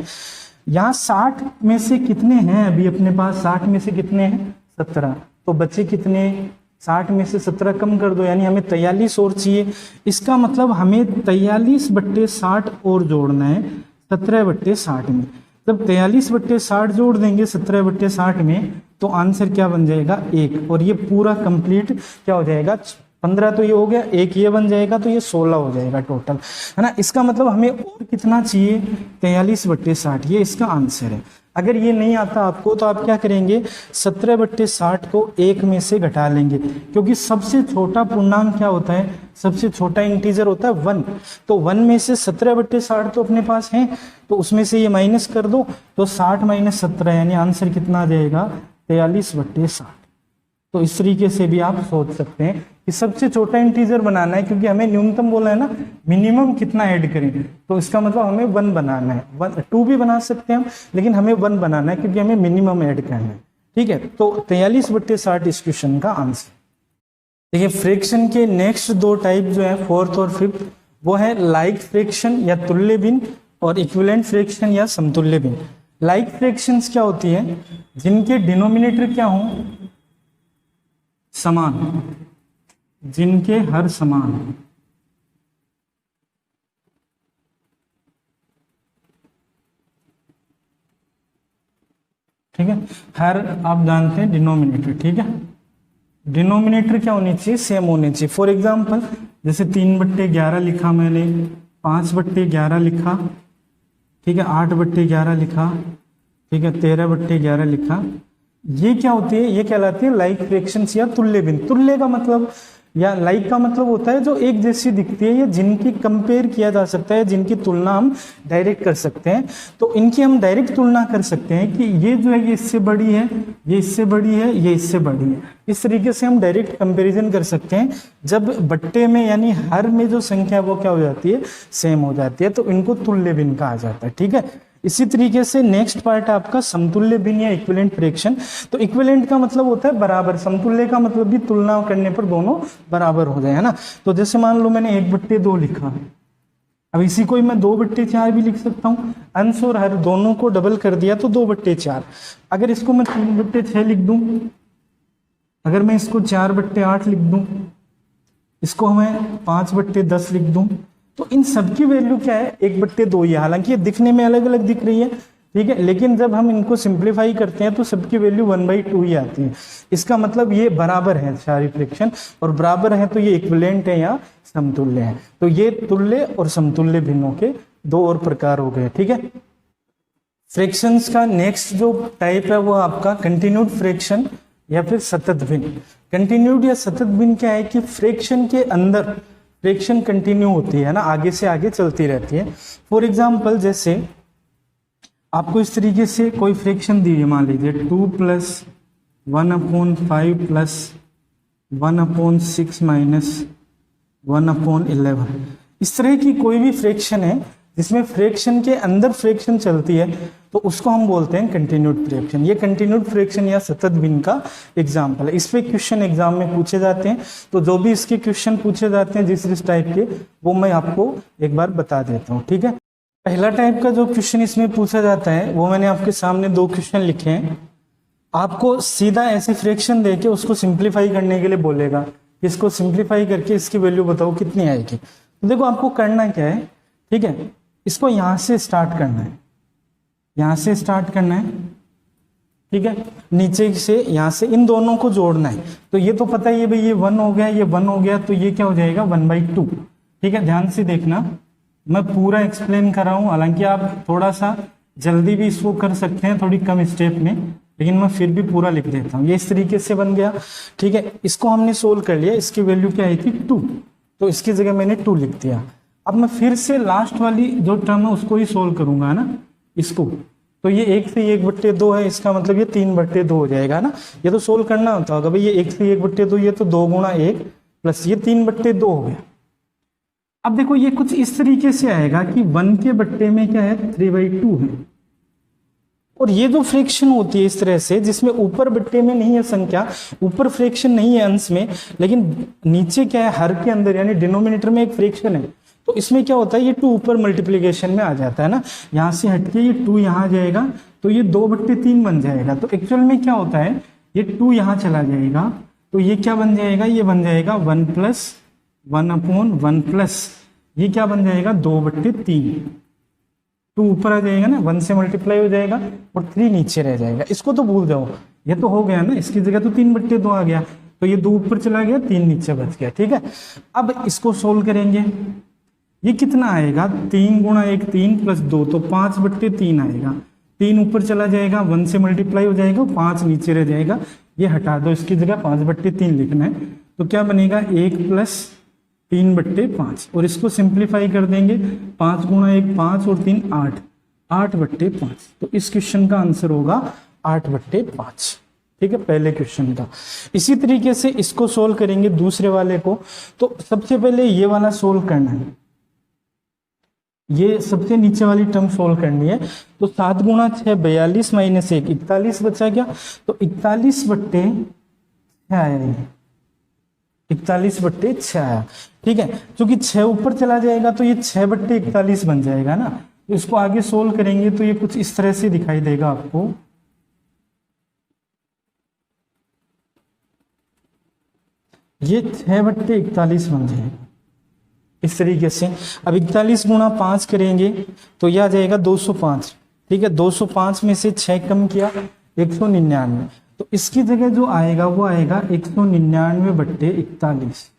[SPEAKER 1] यहाँ 60 में से कितने हैं अभी अपने पास, 60 में से कितने हैं, 17, तो बच्चे कितने, 60 में से 17 कम कर दो, यानी हमें 43 और चाहिए। इसका मतलब हमें 43/60 और जोड़ना है 17/60 में। जब 43/60 जोड़ देंगे 17/60 में, तो आंसर क्या बन जाएगा, 1, और ये पूरा कंप्लीट क्या हो जाएगा, 15 तो ये हो गया, 1 ये बन जाएगा, तो ये 16 हो जाएगा टोटल, है ना। इसका मतलब हमें और कितना चाहिए, 43/60, ये इसका आंसर है। अगर ये नहीं आता आपको तो आप क्या करेंगे, 17/60 को 1 में से घटा लेंगे, क्योंकि सबसे छोटा पूर्णांक क्या होता है, सबसे छोटा इंटीजर होता है 1। तो 1 में से 17/60 तो अपने पास है, तो उसमें से ये माइनस कर दो, तो 60 - 17 यानी आंसर कितना आ जाएगा, 43/60। तो इस तरीके से भी आप सोच सकते हैं कि सबसे छोटा इंटीजर बनाना है, क्योंकि हमें न्यूनतम बोला है ना, मिनिमम कितना ऐड करें, तो इसका मतलब हमें 1 बनाना है। 2 भी बना सकते हैं हम, लेकिन हमें 1 बनाना है क्योंकि हमें मिनिमम ऐड करना है। ठीक है, तो 43/60 इस क्वेश्चन का आंसर। देखिए फ्रैक्शन के नेक्स्ट 2 टाइप जो है, 4th और 5th, वो है लाइक फ्रैक्शन या तुल्य भिन्न, और इक्विवेलेंट फ्रैक्शन या समतुल्य भिन्न। लाइक फ्रैक्शंस क्या होती है, जिनके डिनोमिनेटर क्या हो, समान, जिनके हर समान। ठीक है, हर आप जानते हैं डिनोमिनेटर। ठीक है, डिनोमिनेटर क्या होनी चाहिए, सेम होने चाहिए। फॉर एग्जांपल जैसे 3/11 लिखा मैंने, 5/11 लिखा, ठीक है, 8/11 लिखा, ठीक है, 13/11 लिखा। ये क्या होती है, ये कहलाती है लाइक फ्रैक्शंस या तुल्य भिन्न। तुल्य का मतलब या लाइक का मतलब होता है जो एक जैसी दिखती है, या जिनकी कंपेयर किया जा सकता है, जिनकी तुलना हम डायरेक्ट कर सकते हैं। तो इनकी हम डायरेक्ट तुलना कर सकते हैं कि ये जो है ये इससे बड़ी है, ये इससे बड़ी है, ये इससे बड़ी है। इस तरीके से हम डायरेक्ट कंपैरिजन कर सकते हैं जब बट्टे में यानी हर में जो संख्या वो क्या हो जाती है, सेम हो जाती है, तो इनको तुल्य भिन्न कहा जाता है। ठीक है, इसी तरीके से नेक्स्ट पार्ट है आपका समतुल्य भिन्न या इक्विवेलेंट फ्रैक्शन। तो इक्विवेलेंट का मतलब होता है बराबर, समतुल्य का मतलब भी तुलना करने पर दोनों बराबर हो जाए, है ना। तो जैसे मान लो मैंने 1/2 लिखा, अब इसी को ही मैं 2/4 भी लिख सकता हूँ। अंश और हर दोनों को डबल कर दिया तो 2/4। अगर इसको मैं 3/6 लिख दूं, अगर मैं इसको 4/8 लिख दूं, इसको मैं 5/10 लिख दूं, तो इन सब की वैल्यू क्या है, 1/2 ही है। हालांकि ये दिखने में अलग अलग दिख रही है, ठीक है, लेकिन जब हम इनको सिंप्लीफाई करते हैं तो सबकी वैल्यू 1/2 ही आती है। इसका मतलब ये बराबर है सारी फ्रैक्शन, और बराबर है तो ये इक्विवेलेंट है या समतुल्य है। तो ये तुल्य और समतुल्य भिन्नों के 2 और प्रकार हो गए। ठीक है, फ्रैक्शंस का नेक्स्ट जो टाइप है वो आपका कंटिन्यूड फ्रैक्शन या फिर सतत भिन्न। कंटिन्यूड या सतत भिन्न क्या है कि फ्रैक्शन के अंदर फ्रैक्शन कंटिन्यू होती है ना, आगे से आगे चलती रहती है। फॉर एग्जाम्पल जैसे आपको इस तरीके से कोई फ्रैक्शन दी है, मान लीजिए 2 + 1/5 + 1/6 - 1/11। इस तरह की कोई भी फ्रैक्शन है जिसमें फ्रैक्शन के अंदर फ्रैक्शन चलती है, तो उसको हम बोलते हैं कंटिन्यूड फ्रैक्शन। ये कंटिन्यूड फ्रैक्शन या सतत भिन्न का एग्जाम्पल है। इस पे क्वेश्चन एग्जाम में पूछे जाते हैं, तो जो भी इसके क्वेश्चन पूछे जाते हैं जिस टाइप के, वो मैं आपको एक बार बता देता हूँ। ठीक है, पहला टाइप का जो क्वेश्चन इसमें पूछा जाता है वो मैंने आपके सामने 2 क्वेश्चन लिखे हैं। आपको सीधा ऐसे फ्रैक्शन देके उसको सिंप्लीफाई करने के लिए बोलेगा, इसको सिंप्लीफाई करके इसकी वैल्यू बताओ कितनी आएगी। तो देखो आपको करना क्या है, ठीक है, इसको यहां से स्टार्ट करना है, यहां से स्टार्ट करना है, ठीक है, नीचे से यहां से इन दोनों को जोड़ना है। तो ये तो पता ही है भाई, ये 1 हो गया, ये 1 हो गया, तो ये क्या हो जाएगा 1/2। ठीक है, ध्यान से देखना, मैं पूरा एक्सप्लेन कर रहा हूं, हालांकि आप थोड़ा सा जल्दी भी इसको कर सकते हैं, थोड़ी कम स्टेप में, लेकिन मैं फिर भी पूरा लिख देता हूँ। ये इस तरीके से बन गया। ठीक है, इसको हमने सोल्व कर लिया, इसकी वैल्यू क्या आई थी 2, तो इसकी जगह मैंने 2 लिख दिया। अब मैं फिर से लास्ट वाली जो टर्म है उसको ही सोल्व करूंगा, है ना, इसको। तो ये 1 से 1/2 है, इसका मतलब ये 3/2 हो जाएगा ना। ये तो सोल्व करना होता होगा भाई, ये 1 से 1/2, ये तो 2 × 1 प्लस ये 3/2 हो गया। अब देखो ये कुछ इस तरीके से आएगा कि 1 के बट्टे में क्या है 3/2 है, और ये जो फ्रैक्शन होती है इस तरह से, जिसमें ऊपर बट्टे में नहीं है संख्या, ऊपर फ्रैक्शन नहीं है अंश में, लेकिन नीचे क्या है हर के अंदर यानी डिनोमिनेटर में एक फ्रैक्शन है, तो इसमें क्या होता है ये 2 ऊपर मल्टीप्लिकेशन में आ जाता है ना, यहाँ से हटके ये 2 यहाँ जाएगा, तो ये 2/3 बन जाएगा। तो एक्चुअल में क्या होता है, ये 2 यहाँ चला जाएगा, तो ये क्या बन जाएगा, ये बन जाएगा 1 + 1/1 प्लस ये क्या बन जाएगा 2/3। 2 ऊपर आ जाएगा ना, 1 से मल्टीप्लाई हो जाएगा और 3 नीचे रह जाएगा। इसको तो भूल जाओ, ये तो हो गया ना, इसकी जगह तो 3/2 आ गया, तो ये 2 ऊपर चला गया, 3 नीचे बच गया। ठीक है, अब इसको सोल्व करेंगे, ये कितना आएगा 3 × 1 3 + 2 तो 5/3 आएगा। 3 ऊपर चला जाएगा, 1 से मल्टीप्लाई हो जाएगा, 5 नीचे रह जाएगा, ये हटा दो, इसकी जगह 5/3 लिखना है। तो क्या बनेगा 1 + 3/5 और इसको सिंप्लीफाई कर देंगे, 5 × 1 5 और 3 8, 8/5। तो इस क्वेश्चन का आंसर होगा 8/5। ठीक है, पहले क्वेश्चन का। इसी तरीके से इसको सोल्व करेंगे दूसरे वाले को। तो सबसे पहले ये वाला सोल्व करना है, ये सबसे नीचे वाली टर्म सोल्व करनी है। तो 7 × 6 42 - 1 41 बचा क्या, तो 41/6 आया, ये 41/6 आया। ठीक है, क्योंकि 6 ऊपर चला जाएगा तो ये 6/41 बन जाएगा ना। तो इसको आगे सोल्व करेंगे तो ये कुछ इस तरह से दिखाई देगा आपको। ये 6/41 बन जाएगा इस तरीके से। अब 41 × 5 करेंगे तो यह आ जाएगा 205। ठीक है, 205 में से 6 कम किया 199, तो इसकी जगह जो आएगा वो आएगा 199/41।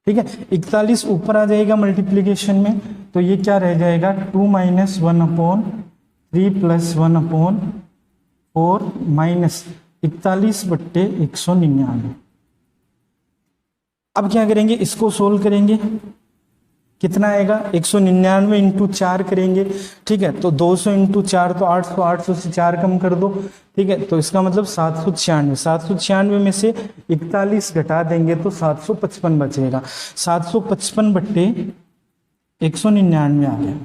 [SPEAKER 1] ठीक है, 41 ऊपर आ जाएगा मल्टीप्लीकेशन में, तो ये क्या रह जाएगा 2 - 1/3 + 1/4 - 41/199। अब क्या करेंगे, इसको सोल्व करेंगे, कितना आएगा 199 × 4 करेंगे। ठीक है, तो 200 × 4 तो 800, 800 से 4 कम कर दो। ठीक है, तो इसका मतलब 796, 796 में से 41 घटा देंगे तो 755 बचेगा। 755/199 आ गया।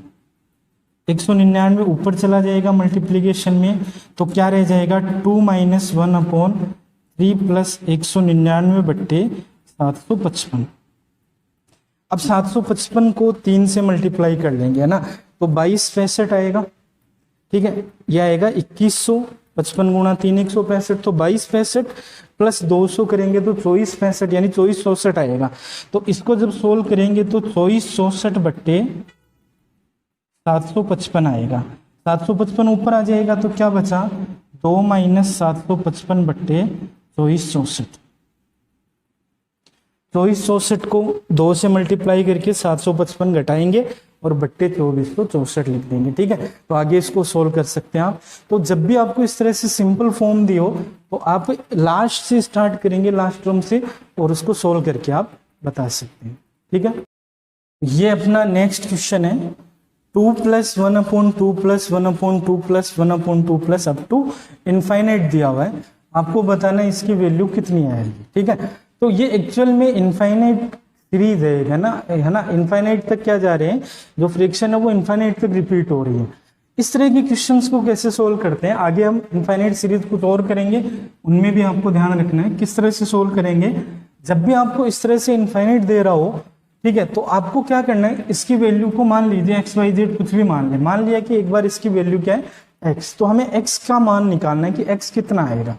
[SPEAKER 1] 199 ऊपर चला जाएगा मल्टीप्लीकेशन में, तो क्या रह जाएगा 2 - 1/3 + 199/755। अब 755 को 3 से मल्टीप्लाई कर लेंगे, है ना, तो 2265 आएगा। ठीक है, यह आएगा 2155 × 3 165, तो 2265 + 200 करेंगे तो 2465 यानी 2464 आएगा। तो इसको जब सोल्व करेंगे तो 2464/755 आएगा। 755 ऊपर आ जाएगा तो क्या बचा 2 - 755/2464। 2464 को 2 से मल्टीप्लाई करके 755 घटाएंगे और बट्टे 24 को 64 लिख देंगे। ठीक है, तो आगे इसको सोल्व कर सकते हैं आप। तो जब भी आपको इस तरह से सिंपल फॉर्म दी हो तो आप लास्ट से स्टार्ट करेंगे, लास्ट टर्म से, और उसको सोल्व करके आप बता सकते हैं। ठीक है, ये अपना नेक्स्ट क्वेश्चन है 2 + 1/2 + 1/2 + 1/2 + अप टू इनफाइनाइट दिया हुआ है, आपको बताना है इसकी वैल्यू कितनी आएगी। ठीक है, तो ये एक्चुअल में इनफाइनाइट सीरीज है ना, इनफाइनाइट तक क्या जा रहे हैं, जो फ्रिक्शन है वो इनफाइनाइट तक रिपीट हो रही है। इस तरह के क्वेश्चंस को कैसे सोल्व करते हैं, आगे हम इनफाइनाइट सीरीज कुछ और करेंगे, उनमें भी आपको ध्यान रखना है किस तरह से सोल्व करेंगे। जब भी आपको इस तरह से इनफाइनाइट दे रहा हो, ठीक है, तो आपको क्या करना है, इसकी वैल्यू को मान लीजिए XYZ कुछ भी मान ले, मान लिया कि एक बार इसकी वैल्यू क्या है x, तो हमें x का मान निकालना है कि x कितना आएगा।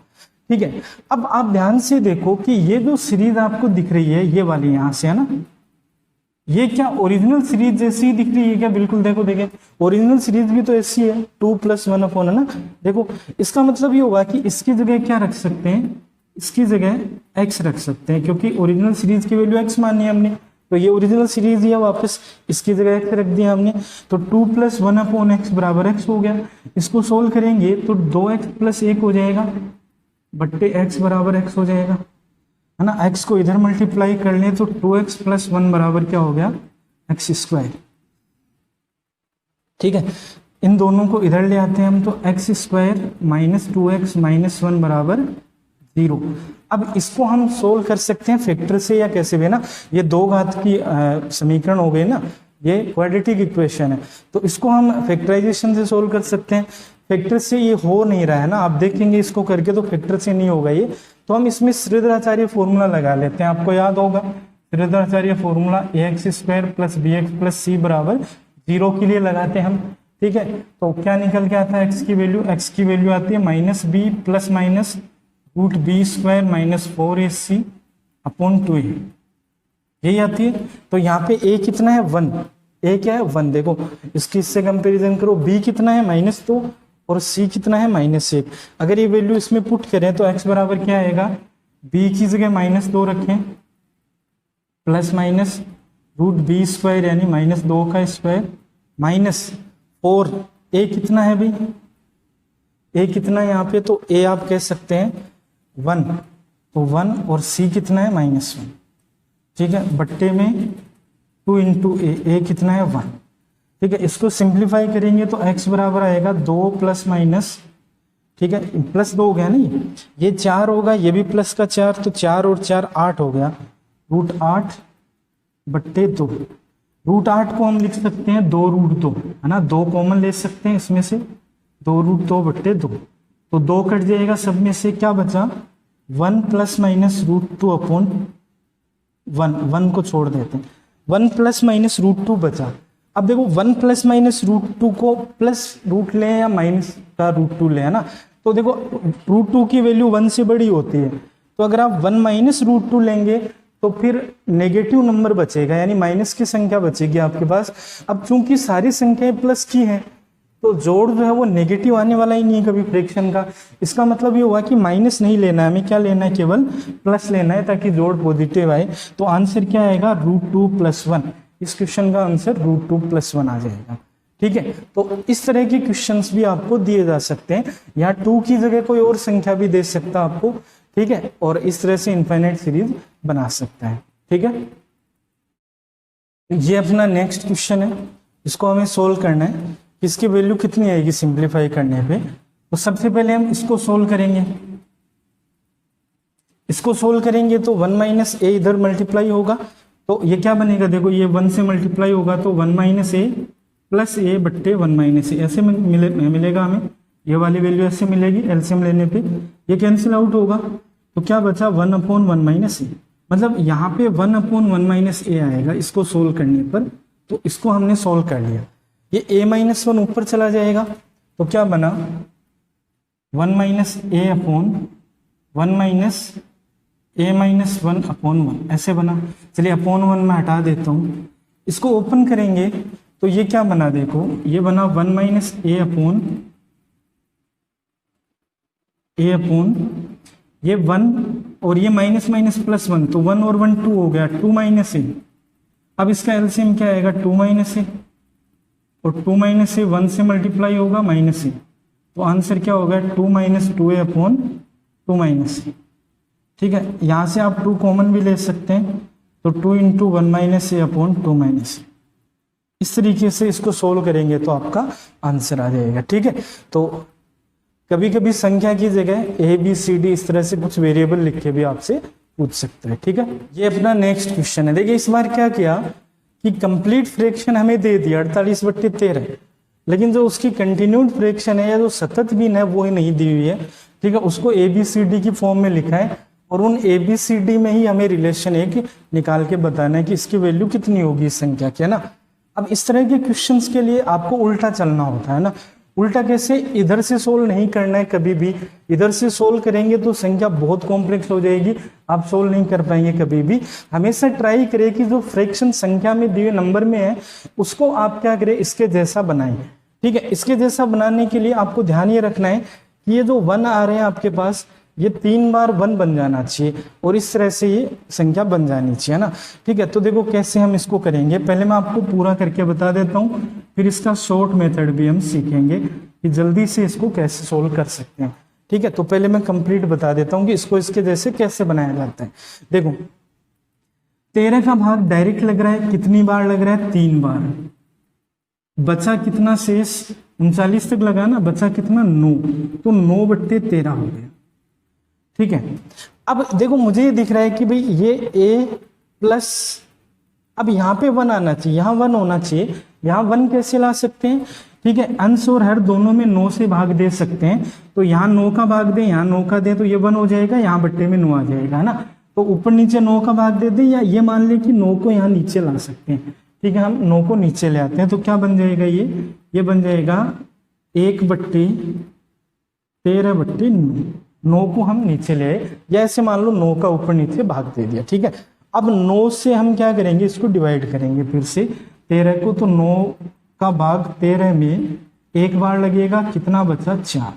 [SPEAKER 1] ठीक है, अब आप ध्यान से देखो कि ये जो सीरीज आपको दिख रही है, ये वाली यहां से, है ना, ये क्या ओरिजिनल सीरीज जैसी दिख रही है क्या, बिल्कुल देखो, देखें ओरिजिनल सीरीज भी तो ऐसी है 2 + 1/, है ना। देखो इसका मतलब ये होगा कि इसकी जगह क्या रख सकते हैं, इसकी जगह x रख सकते हैं, क्योंकि ओरिजिनल सीरीज की वैल्यू x मानी है हमने, तो ये ओरिजिनल सीरीज ही है, वापस इसकी जगह x रख दिया हमने, तो 2 + 1/x = x हो गया। इसको सोल्व करेंगे तो 2x + 1 हो जाएगा बट्टे x = x हो जाएगा, है ना। x को इधर मल्टीप्लाई कर लें तो 2x + 1 बराबर क्या हो गया x²। ठीक है, इन दोनों को इधर ले आते हैं हम, तो x² - 2x - 1 = 0। अब इसको हम सोल्व कर सकते हैं फैक्टर से या कैसे भी ना, ये 2 घात की समीकरण हो गए ना, ये क्वाड्रेटिक इक्वेशन है, तो इसको हम फैक्टराइजेशन से सोल्व कर सकते हैं। फैक्टर से ये हो नहीं रहा है ना, आप देखेंगे इसको करके तो फैक्टर से नहीं होगा ये, तो हम इसमें श्रीधराचार्य फॉर्मूला लगा लेते हैं। आपको याद होगा Shridharacharya formula ax² + bx + c = 0 के लिए लगाते हैं हम। ठीक है, तो क्या निकल के आता है x की वैल्यू, x की वैल्यू आती है -b ± √b² - 4ac/2a, यही आती है। तो यहाँ पे a कितना है 1, a क्या है 1, देखो इसकी इससे कंपेरिजन करो, b कितना है -2 और c कितना है -1। अगर ये वैल्यू इसमें पुट करें तो x बराबर क्या आएगा, b की जगह -2 रखें ± √b² यानी -2 का स्क्वायर -4 ए कितना है भाई, ए कितना है यहाँ पे, तो ए आप कह सकते हैं 1, तो 1 और सी कितना है -1, ठीक है, बट्टे में 2 इंटू ए कितना है 1, ठीक है। इसको सिंप्लीफाई करेंगे तो x बराबर आएगा 2 प्लस माइनस, ठीक है, प्लस 2 हो गया नहीं, ये 4 होगा, ये भी प्लस का 4, तो 4 और 4 8 हो गया, √8 बट्टे 2। √8 को हम लिख सकते हैं 2√2, है ना, 2 कॉमन ले सकते हैं इसमें से, 2√2 बट्टे 2, तो 2 कट जाएगा, सब में से क्या बचा 1 प्लस माइनस √2 अपॉन 1 को छोड़ देते हैं, 1 प्लस माइनस √2 बचा। अब देखो 1 प्लस माइनस √2 को प्लस रूट लें या माइनस का √2 लें, है ना, तो देखो √2 की वैल्यू 1 से बड़ी होती है, तो अगर आप 1 माइनस √2 लेंगे तो फिर नेगेटिव नंबर बचेगा, यानी माइनस की संख्या बचेगी आपके पास। अब चूंकि सारी संख्याएं प्लस की हैं तो जोड़ जो है वो नेगेटिव आने वाला ही नहीं है कभी फ्रैक्शन का। इसका मतलब ये हुआ कि माइनस नहीं लेना है, हमें क्या लेना है, केवल प्लस लेना है ताकि जोड़ पॉजिटिव आए। तो आंसर क्या आएगा, √2 + 1। इस क्वेश्चन का आंसर √2 + 1 आ जाएगा, ठीक है। तो इस तरह के क्वेश्चंस भी आपको दिए जा सकते हैं, यहाँ 2 की जगह कोई और संख्या भी दे सकता है आपको, ठीक है, और इस तरह से इनफाइनाइट सीरीज बना सकता है, ठीक है। ये अपना नेक्स्ट क्वेश्चन है, इसको हमें सोल्व करना है, इसकी वैल्यू कितनी आएगी सिंप्लीफाई करने पे। तो सबसे पहले हम इसको सोल्व करेंगे, इसको सोल्व करेंगे तो 1 माइनस ए इधर मल्टीप्लाई होगा, तो ये क्या बनेगा, देखो ये 1 से मल्टीप्लाई होगा तो 1 माइनस ए प्लस ए बट्टे 1 माइनस ए, ऐसे मिलेगा हमें, ये वाली वैल्यू ऐसे मिलेगी, एलसीएम लेने पे ये कैंसिल आउट होगा, तो क्या बचा 1/1 माइनस ए, मतलब यहाँ पे 1/1 माइनस ए आएगा इसको सोल्व करने पर। तो इसको हमने सोल्व कर लिया, ये a-1 ऊपर चला जाएगा, तो क्या बना 1 माइनस ए अपॉन 1 माइनस a-1/1 ऐसे बना। चलिए अपॉन 1 में हटा देता हूँ, इसको ओपन करेंगे तो ये क्या बना, देखो ये बना 1 माइनस ए अपॉन ये 1 और ये माइनस माइनस प्लस 1, तो 1 और 1 2 हो गया, 2 माइनस ए। अब इसका एलसीएम क्या आएगा, 2 माइनस ए, और 2 माइनस ए 1 से मल्टीप्लाई होगा माइनस ए, तो आंसर क्या होगा 2 माइनस 2a अपॉन 2 माइनस ए, ठीक है। यहाँ से आप 2 कॉमन भी ले सकते हैं, तो 2 इंटू 1 माइनस ए अपॉन 2 माइनस ए। इस तरीके से इसको सोल्व करेंगे तो आपका आंसर आ जाएगा, ठीक है। तो कभी कभी संख्या की जगह ABCD इस तरह से कुछ वेरिएबल लिख के भी आपसे पूछ सकते हैं, ठीक है। ये अपना नेक्स्ट क्वेश्चन है, देखिए इस बार क्या किया कि कंप्लीट फ्रैक्शन हमें दे दिया 48/13, लेकिन जो उसकी कंटिन्यूड फ्रैक्शन है या जो सतत भिन्न है वो ही नहीं दी हुई है, ठीक है। उसको ABCD की फॉर्म में लिखा है और उन ABCD में ही हमें रिलेशन एक निकाल के बताना है कि इसकी वैल्यू कितनी होगी इस संख्या की, है ना। अब इस तरह के क्वेश्चंस के लिए आपको उल्टा चलना होता है ना। उल्टा कैसे, इधर से सोल्व नहीं करना है कभी भी, इधर से सोल्व करेंगे तो संख्या बहुत कॉम्प्लेक्स हो जाएगी, आप सोल्व नहीं कर पाएंगे कभी भी। हमेशा ट्राई करें कि जो फ्रैक्शन संख्या में दिए नंबर में है उसको आप क्या करें, इसके जैसा बनाएं, ठीक है। इसके जैसा बनाने के लिए आपको ध्यान ये रखना है कि ये जो 1 आ रहे हैं आपके पास, ये 3 बार 1 बन जाना चाहिए और इस तरह से ये संख्या बन जानी चाहिए, है ना, ठीक है। तो देखो कैसे हम इसको करेंगे, पहले मैं आपको पूरा करके बता देता हूँ, फिर इसका शॉर्ट मेथड भी हम सीखेंगे कि जल्दी से इसको कैसे सोल्व कर सकते हैं, ठीक है। तो पहले मैं कंप्लीट बता देता हूँ कि इसको इसके जैसे कैसे बनाया जाता है। देखो 13 का भाग डायरेक्ट लग रहा है, कितनी बार लग रहा है, 3 बार। बचा कितना शेष, 39 तक लगा ना, बचा कितना 9, तो 9/13 हो गया, ठीक है। अब देखो मुझे ये दिख रहा है कि भाई ये a प्लस, अब यहाँ पे 1 आना चाहिए, यहाँ 1 होना चाहिए, यहाँ 1 कैसे ला सकते हैं, ठीक है। अंश और हर दोनों में 9 से भाग दे सकते हैं, तो यहाँ 9 का भाग दें, यहाँ 9 का दें, तो ये 1 हो जाएगा, यहाँ बट्टे में 9 आ जाएगा, है ना। तो ऊपर नीचे 9 का भाग दे दें, या ये मान लें कि 9 को यहाँ नीचे ला सकते हैं, ठीक है। हम 9 को नीचे ले आते हैं, तो क्या बन जाएगा, ये बन जाएगा 1/13/9। 9 को हम नीचे ले आए, या ऐसे मान लो 9 का ऊपर नीचे भाग दे दिया, ठीक है। अब 9 से हम क्या करेंगे, इसको डिवाइड करेंगे फिर से 13 को, तो 9 का भाग 13 में 1 बार लगेगा, कितना बचा 4।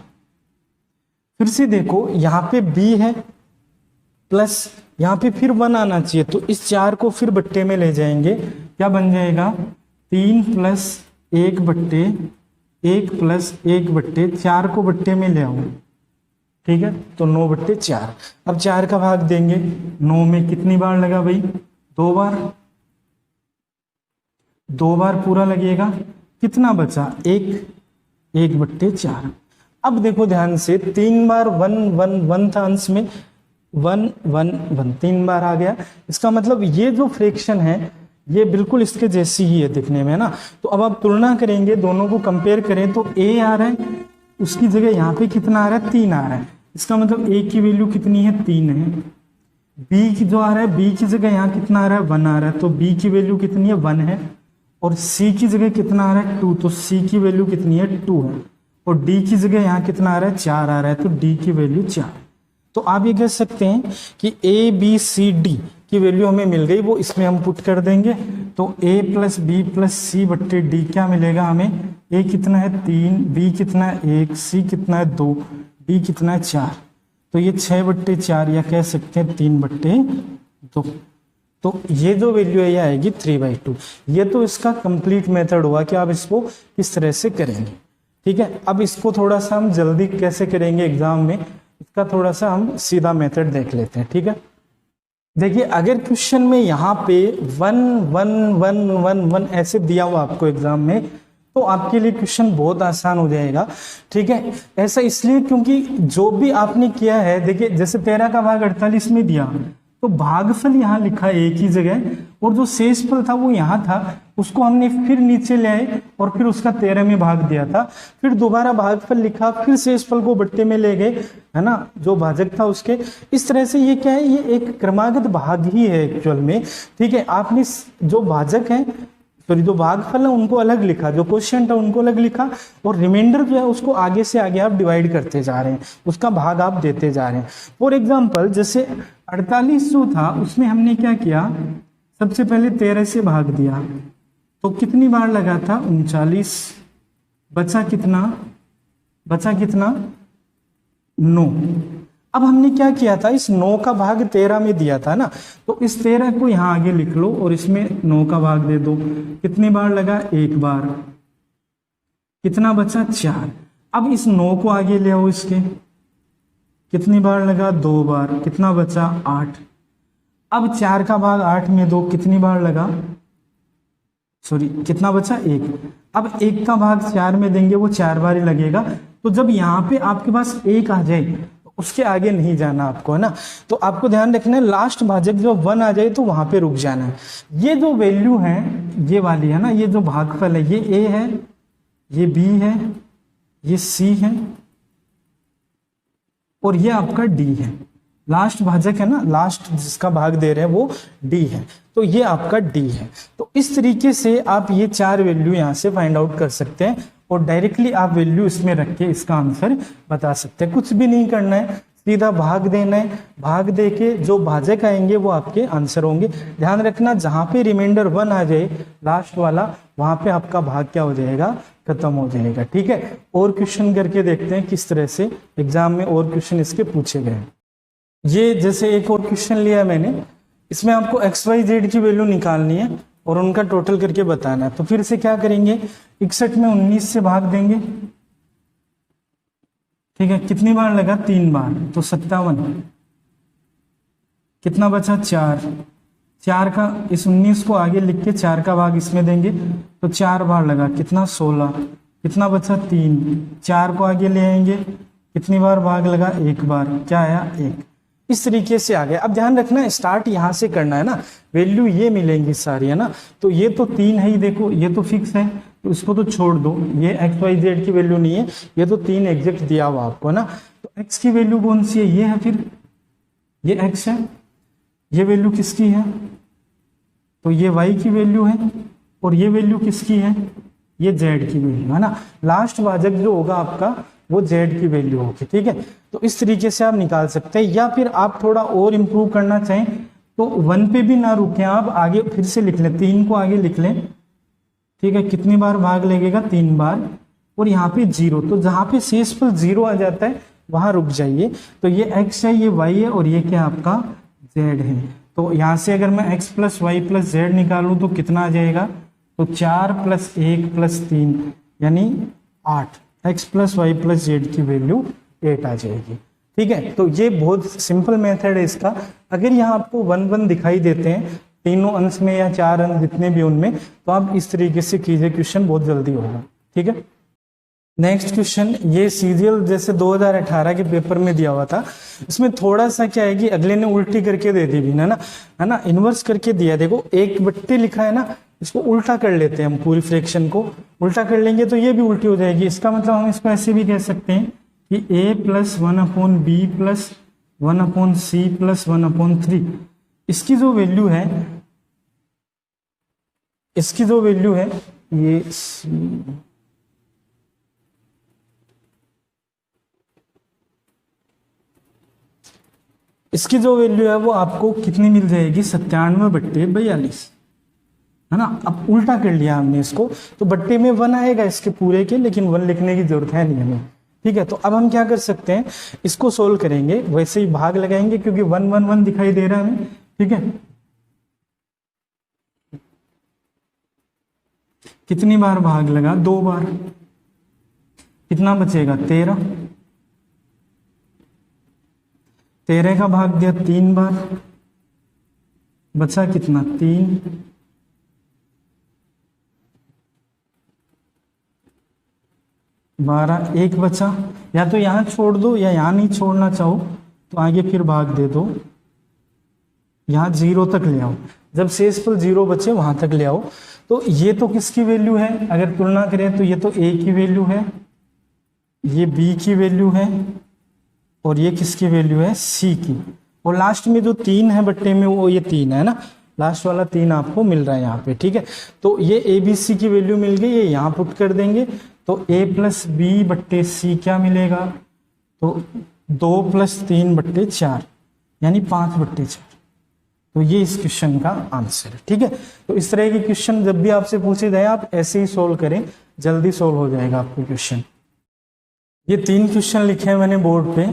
[SPEAKER 1] फिर से देखो यहाँ पे b है प्लस यहाँ पे फिर 1 आना चाहिए, तो इस 4 को फिर बट्टे में ले जाएंगे, क्या बन जाएगा 3 + 1/13, 1 प्लस 1/4 को बट्टे में ले आऊँ, ठीक है, तो 9/4। अब 4 का भाग देंगे, 9 में कितनी बार लगा भाई, 2 बार, 2 बार पूरा लगेगा, कितना बचा, 1/4। अब देखो ध्यान से, 3 बार 1 1 1 था अंश में, 1 1 1 3 बार आ गया। इसका मतलब ये जो फ्रैक्शन है ये बिल्कुल इसके जैसी ही है दिखने में, है ना। तो अब आप तुलना करेंगे, दोनों को कंपेयर करें तो a आ रहा है, उसकी जगह यहाँ पे कितना आ रहा है, 3 आ रहा है। इसका मतलब a की वैल्यू कितनी है, 3 है। b की जो आ रहा है, b की जगह यहाँ कितना आ रहा है, 1 आ रहा है, तो b की वैल्यू कितनी है, 1 है। और c की जगह कितना आ रहा है, 2, तो c की वैल्यू कितनी है, 2 है। और d की जगह यहाँ कितना आ रहा है, 4 आ रहा है, तो d की वैल्यू 4। तो आप ये कह सकते हैं कि a b c d की वैल्यू हमें मिल गई, वो इसमें हम पुट कर देंगे। तो a प्लस बी प्लस सी बट्टे डी क्या मिलेगा हमें, a कितना है 3, b कितना है 1, c कितना है 2, d कितना है 4। तो ये 6/4 या कह सकते हैं 3/2। तो ये जो वैल्यू है ये आएगी 3/2। ये तो इसका कंप्लीट मेथड हुआ कि आप इसको किस तरह से करेंगे, ठीक है। अब इसको थोड़ा सा हम जल्दी कैसे करेंगे एग्जाम में, इसका थोड़ा सा हम सीधा मेथड देख लेते हैं, ठीक है। देखिए, अगर क्वेश्चन में यहाँ पे 1 1 1 1 1 ऐसे दिया हुआ आपको एग्जाम में, तो आपके लिए क्वेश्चन बहुत आसान हो जाएगा, ठीक है। ऐसा इसलिए क्योंकि जो भी आपने किया है, देखिए जैसे 13 का भाग 48 में दिया, तो भागफल यहाँ लिखा एक ही जगह, और जो शेषफल था वो यहाँ था, उसको हमने फिर नीचे ले आए और फिर उसका 13 में भाग दिया था। फिर दोबारा भागफल लिखा, फिर शेषफल को बट्टे में ले गए, है ना, जो भाजक था उसके। इस तरह से ये क्या है, ये एक क्रमागत भाग ही है एक्चुअल में, ठीक है। आपने जो भाजक है, सॉरी जो भागफल है उनको अलग लिखा, जो क्वोशिएंट है उनको अलग लिखा, और रिमाइंडर जो है उसको आगे से आगे आप डिवाइड करते जा रहे हैं, उसका भाग आप देते जा रहे हैं। फॉर एग्जाम्पल जैसे 48 जो था उसमें हमने क्या किया, सबसे पहले 13 से भाग दिया, तो कितनी बार लगा था, 39। बचा कितना, 9। अब हमने क्या किया था, इस 9 का भाग 13 में दिया था ना, तो इस 13 को यहाँ आगे लिख लो और इसमें 9 का भाग दे दो। कितनी बार लगा, 1 बार। कितना बचा, 4। अब इस 9 को आगे ले आओ, इसके कितनी बार लगा, 2 बार। कितना बचा, 8। अब 4 का भाग 8 में दो, कितनी बार लगा, सॉरी कितना बचा, 1। अब 1 का भाग 4 में देंगे, वो 4 बार ही लगेगा। तो जब यहाँ पे आपके पास 1 आ जाए, उसके आगे नहीं जाना आपको, है ना। तो आपको ध्यान रखना है, लास्ट भाजक जब 1 आ जाए तो वहां पे रुक जाना है। ये जो वैल्यू है ये वाली है ना, ये जो भागफल है, ये a है, ये b है, ये c है, और ये आपका d है। लास्ट भाजक है ना, लास्ट जिसका भाग दे रहे हैं वो d है, तो ये आपका d है। तो इस तरीके से आप ये 4 वैल्यू यहाँ से फाइंड आउट कर सकते हैं, और डायरेक्टली आप वैल्यू इसमें रख के इसका आंसर बता सकते हैं। कुछ भी नहीं करना है, सीधा भाग देना है, भाग दे के जो भाजक आएंगे वो आपके आंसर होंगे। ध्यान रखना, जहां पे रिमाइंडर 1 आ जाए लास्ट वाला, वहां पे आपका भाग क्या हो जाएगा, खत्म हो जाएगा, ठीक है। और क्वेश्चन करके देखते हैं किस तरह से एग्जाम में और क्वेश्चन इसके पूछे गए। ये जैसे एक और क्वेश्चन लिया मैंने, इसमें आपको XYZ की वैल्यू निकालनी है और उनका टोटल करके बताना है। तो फिर से क्या करेंगे, 61 में 19 से भाग देंगे, ठीक है। कितनी बार लगा, 3 बार, तो 57। कितना बचा, 4। 4 का, इस 19 को आगे लिख के 4 का भाग इसमें देंगे, तो 4 बार लगा, कितना, 16। कितना बचा, 3। 4 को आगे ले आएंगे, कितनी बार भाग लगा, 1 बार। क्या आया, 1। इस तरीके से आ गया। अब ध्यान रखना, स्टार्ट यहाँ से करना है ना, वैल्यू ये मिलेंगी सारी, है ना। तो ये तो 3 है ही, देखो ये तो फिक्स है, तो इसको तो छोड़ दो, ये XYZ की वैल्यू नहीं है, ये तो 3 एग्जैक्ट दिया हुआ आपको ना। तो x की वैल्यू कौन सी है, ये है, फिर ये x है, ये वैल्यू किसकी है, तो ये y की वैल्यू है, और ये वैल्यू किसकी है, ये z की वैल्यू है ना। लास्ट भाजक जो होगा आपका वो z की वैल्यू होगी, ठीक है। तो इस तरीके से आप निकाल सकते हैं, या फिर आप थोड़ा और इम्प्रूव करना चाहें तो 1 पे भी ना रुकें, आप आगे फिर से लिख लें, 3 को आगे लिख लें, ठीक है। कितनी बार भाग लगेगा, 3 बार, और यहाँ पे 0, तो जहाँ पे शेषफल 0 आ जाता है वहां रुक जाइए। तो ये x है, ये y है, और ये क्या आपका z है। तो यहाँ से अगर मैं x + y + z निकालूं तो कितना आ जाएगा, तो 4 + 1 + 3 यानी 8, x plus y plus z की वैल्यू 8 आ जाएगी। ठीक है, तो ये बहुत सिंपल मेथड है इसका। अगर यहाँ आपको 1 1 दिखाई देते हैं तीनों अंश में या 4 अंश जितने भी उनमें, तो आप इस तरीके से कीजिए, क्वेश्चन बहुत जल्दी होगा। ठीक है, नेक्स्ट क्वेश्चन, ये सीरियल जैसे 2018 के पेपर में दिया हुआ था, इसमें थोड़ा सा क्या है कि अगले ने उल्टी करके दे दी भी ना, है ना, इन्वर्स करके दिया। देखो 1/, लिखा है ना, इसको उल्टा कर लेते हैं हम, पूरी फ्रैक्शन को उल्टा कर लेंगे तो ये भी उल्टी हो जाएगी। इसका मतलब हम इसको ऐसे भी कह सकते हैं कि a + 1/b + 1/c + 1/3, इसकी जो वैल्यू है, ये इसकी जो वैल्यू है वो आपको कितनी मिल जाएगी, 97/42, है ना। अब उल्टा कर लिया हमने इसको, तो बट्टे में 1 आएगा इसके पूरे के, लेकिन 1 लिखने की जरूरत है नहीं हमें। ठीक है, तो अब हम क्या कर सकते हैं, इसको सोल्व करेंगे, वैसे ही भाग लगाएंगे क्योंकि 1 1 1 दिखाई दे रहा है हमें। ठीक है, कितनी बार भाग लगा, 2 बार, कितना बचेगा 13 का भाग दिया 3 बार, बचा कितना 3, 12, 1 बचा। या तो यहां छोड़ दो या यहां नहीं छोड़ना चाहो तो आगे फिर भाग दे दो, यहां 0 तक ले आओ, जब शेष पर 0 बचे वहां तक ले आओ। तो ये तो किसकी वैल्यू है, अगर तुलना करें तो ये तो a की वैल्यू है, ये b की वैल्यू है, और ये किसकी वैल्यू है, c की। और लास्ट में जो 3 है बट्टे में, वो ये 3 है ना, लास्ट वाला 3 आपको मिल रहा है यहाँ पे। ठीक है, तो ये a b c की वैल्यू मिल गई, ये यहाँ पुट कर देंगे तो a + b/c क्या मिलेगा, तो 2 + 3/4 यानी 5/4। तो ये इस क्वेश्चन का आंसर है। ठीक है, तो इस तरह के क्वेश्चन जब भी आपसे पूछे जाए आप ऐसे ही सोल्व करें, जल्दी सोल्व हो जाएगा आपको क्वेश्चन। ये 3 क्वेश्चन लिखे हैं मैंने बोर्ड पे,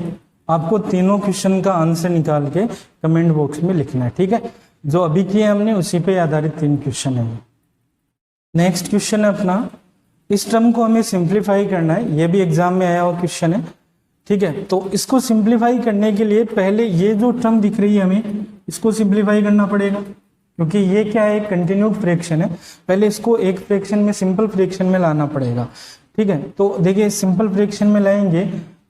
[SPEAKER 1] आपको तीनों क्वेश्चन का आंसर निकाल के कमेंट बॉक्स में लिखना है। ठीक है, जो अभी किए हमने उसी पे आधारित 3 क्वेश्चन है। नेक्स्ट क्वेश्चन है अपना, इस टर्म को हमें सिंप्लीफाई करना है, ये भी एग्जाम में आया हुआ क्वेश्चन है। ठीक है, तो इसको सिंप्लीफाई करने के लिए पहले ये जो टर्म दिख रही है हमें इसको सिंप्लीफाई करना पड़ेगा, क्योंकि ये क्या है, कंटिन्यूड फ्रैक्शन है। पहले इसको एक फ्रैक्शन में, सिंपल फ्रैक्शन में लाना पड़ेगा। ठीक है, तो देखिए सिंपल फ्रैक्शन में लाएंगे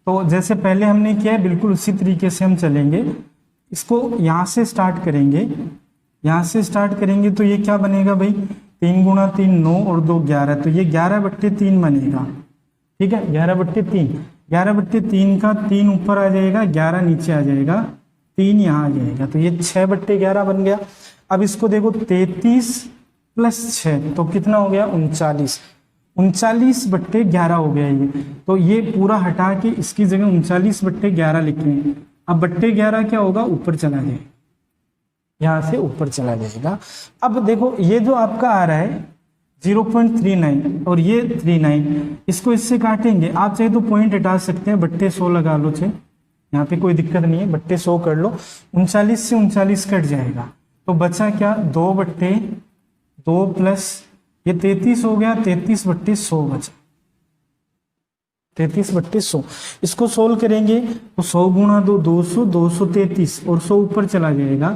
[SPEAKER 1] तो जैसे पहले हमने किया है बिल्कुल उसी तरीके से हम चलेंगे। इसको यहाँ से स्टार्ट करेंगे, यहाँ से स्टार्ट करेंगे तो ये क्या बनेगा भाई, 3 × 3 9 और 2 11, तो ये 11/3 बनेगा। ठीक है, 11/3, 11/3 का 3 ऊपर आ जाएगा, 11 नीचे आ जाएगा, 3 यहाँ आ जाएगा, तो ये 6/11 बन गया। अब इसको देखो 33 + 6 तो कितना हो गया, 39, 39/11 हो गया ये। तो ये पूरा हटा के इसकी जगह 39/11 लिखेंगे। अब 11 क्या होगा, ऊपर चला जाएगा, यहाँ से ऊपर चला जाएगा। अब देखो ये जो आपका आ रहा है 0.39 और ये 39, इसको इससे काटेंगे। आप चाहे तो पॉइंट हटा सकते हैं, 100 लगा लो, चाहे यहाँ पे कोई दिक्कत नहीं है, 100 कर लो। 39 से 39 कट जाएगा तो बचा क्या, 2/2 प्लस ये 33 हो गया, 33/100 बचा, 33/100। इसको सोल्व करेंगे तो 100 × 2 200, 233 और 100 ऊपर चला जाएगा,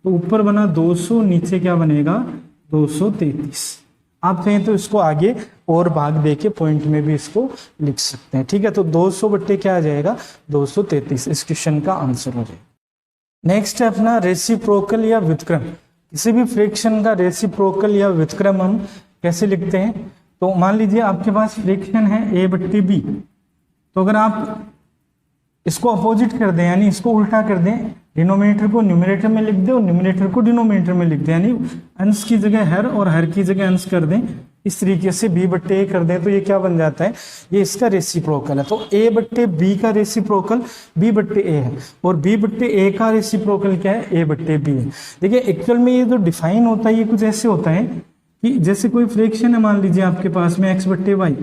[SPEAKER 1] तो ऊपर बना 200, नीचे क्या बनेगा 233। आप कहें तो इसको आगे और भाग दे के पॉइंट में भी इसको लिख सकते हैं। ठीक है, तो 200 क्या आ जाएगा, 233 इस क्वेश्चन का आंसर हो जाएगा। नेक्स्ट है अपना रेसिप्रोकल या व्युत्क्रम। किसी भी फ्रैक्शन का रेसिप्रोकल या व्युत्क्रम हम कैसे लिखते हैं, तो मान लीजिए आपके पास फ्रैक्शन है a/b, तो अगर आप इसको अपोजिट कर दें यानी इसको उल्टा कर दें, डिनोमिनेटर को न्यूमरेटर में लिख दें और न्यूमरेटर को डिनोमिनेटर में लिख दें, यानी अंश की जगह हर और हर की जगह अंश कर दें, इस तरीके से b/a कर दें, तो ये क्या बन जाता है, ये इसका रेसिप्रोकल है। तो a/b का रेसिप्रोकल b/a है और b/a का रेसिप्रोकल क्या है, a/b है। देखिए एक्चुअल में ये जो डिफाइन होता है ये कुछ ऐसे होता है कि जैसे कोई फ्रैक्शन है, मान लीजिए आपके पास में x/y,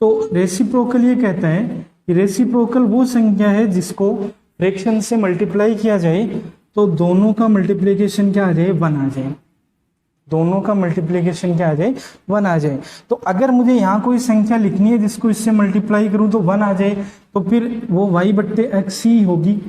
[SPEAKER 1] तो रेसिप्रोकल ये कहता है कि रेसिप्रोकल वो संख्या है जिसको फ्रैक्शन से मल्टीप्लाई किया जाए तो दोनों का मल्टीप्लिकेशन क्या आ जाए, 1 आ जाए। दोनों का मल्टीप्लिकेशन क्या आ जाए, 1 आ जाए। तो अगर मुझे यहाँ कोई संख्या लिखनी है जिसको इससे मल्टीप्लाई करूँ तो 1 आ जाए, तो फिर वो y बट्टे x ही होगी,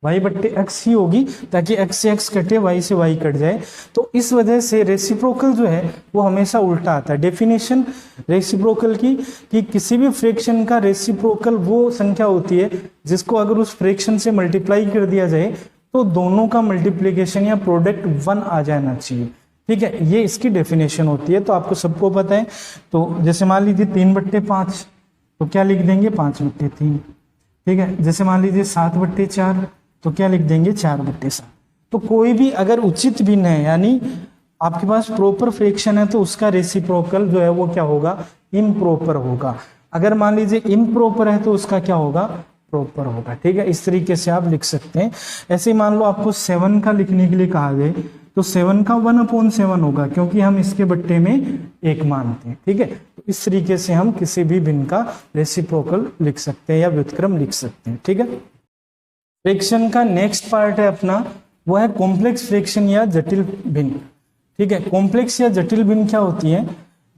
[SPEAKER 1] y बट्टे x ही होगी, ताकि x से x कटे, y से y कट जाए। तो इस वजह से रेसिप्रोकल जो है वो हमेशा उल्टा आता है। डेफिनेशन रेसिप्रोकल की कि किसी भी फ्रैक्शन का रेसिप्रोकल वो संख्या होती है जिसको अगर उस फ्रैक्शन से मल्टीप्लाई कर दिया जाए तो दोनों का मल्टीप्लिकेशन या प्रोडक्ट 1 आ जाना चाहिए। ठीक है, ये इसकी डेफिनेशन होती है, तो आपको सबको पता है। तो जैसे मान लीजिए 3/5, तो क्या लिख देंगे 5/3। ठीक है, जैसे मान लीजिए 7/4, तो क्या लिख देंगे 4/7। तो कोई भी अगर उचित भिन्न है, यानी आपके पास प्रॉपर फ्रैक्शन है, तो उसका रेसिप्रोकल जो है वो क्या होगा, इम्प्रॉपर होगा। अगर मान लीजिए इम्प्रॉपर है तो उसका क्या होगा, प्रॉपर होगा। ठीक है, इस तरीके से आप लिख सकते हैं। ऐसे ही मान लो आपको 7 का लिखने के लिए कहा जाए, तो 7 का 1/7 होगा, क्योंकि हम इसके बट्टे में 1 मानते हैं। ठीक है, तो इस तरीके से हम किसी भी भिन्न का रेसिप्रोकल लिख सकते हैं या व्युत्क्रम लिख सकते हैं। ठीक है, फ्रैक्शन का नेक्स्ट पार्ट है अपना, वो है कॉम्प्लेक्स फ्रैक्शन या जटिल भिन्न। ठीक है, कॉम्प्लेक्स या जटिल भिन्न क्या होती है,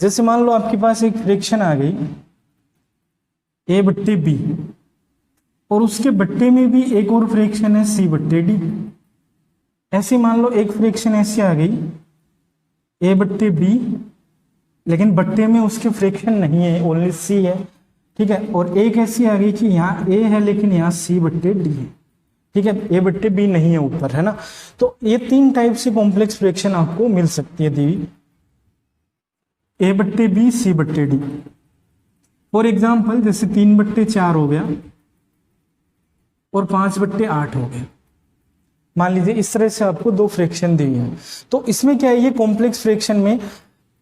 [SPEAKER 1] जैसे मान लो आपके पास एक फ्रैक्शन आ गई a/b, और उसके बट्टे में भी एक और फ्रैक्शन है c/d। ऐसे मान लो एक फ्रैक्शन ऐसी आ गई a/b, लेकिन बट्टे में उसके फ्रैक्शन नहीं है, ओनली c है। ठीक है, और एक ऐसी आ गई कि यहाँ a है लेकिन यहाँ c/d है। ठीक है, a/b नहीं है ऊपर, है ना। तो ये 3 टाइप से कॉम्प्लेक्स फ्रैक्शन आपको मिल सकती है दी, a/b, c/d। फॉर एग्जाम्पल जैसे 3/4 हो गया और 5/8 हो गया, मान लीजिए इस तरह से आपको 2 फ्रैक्शन दी है। तो इसमें क्या है, ये कॉम्प्लेक्स फ्रैक्शन में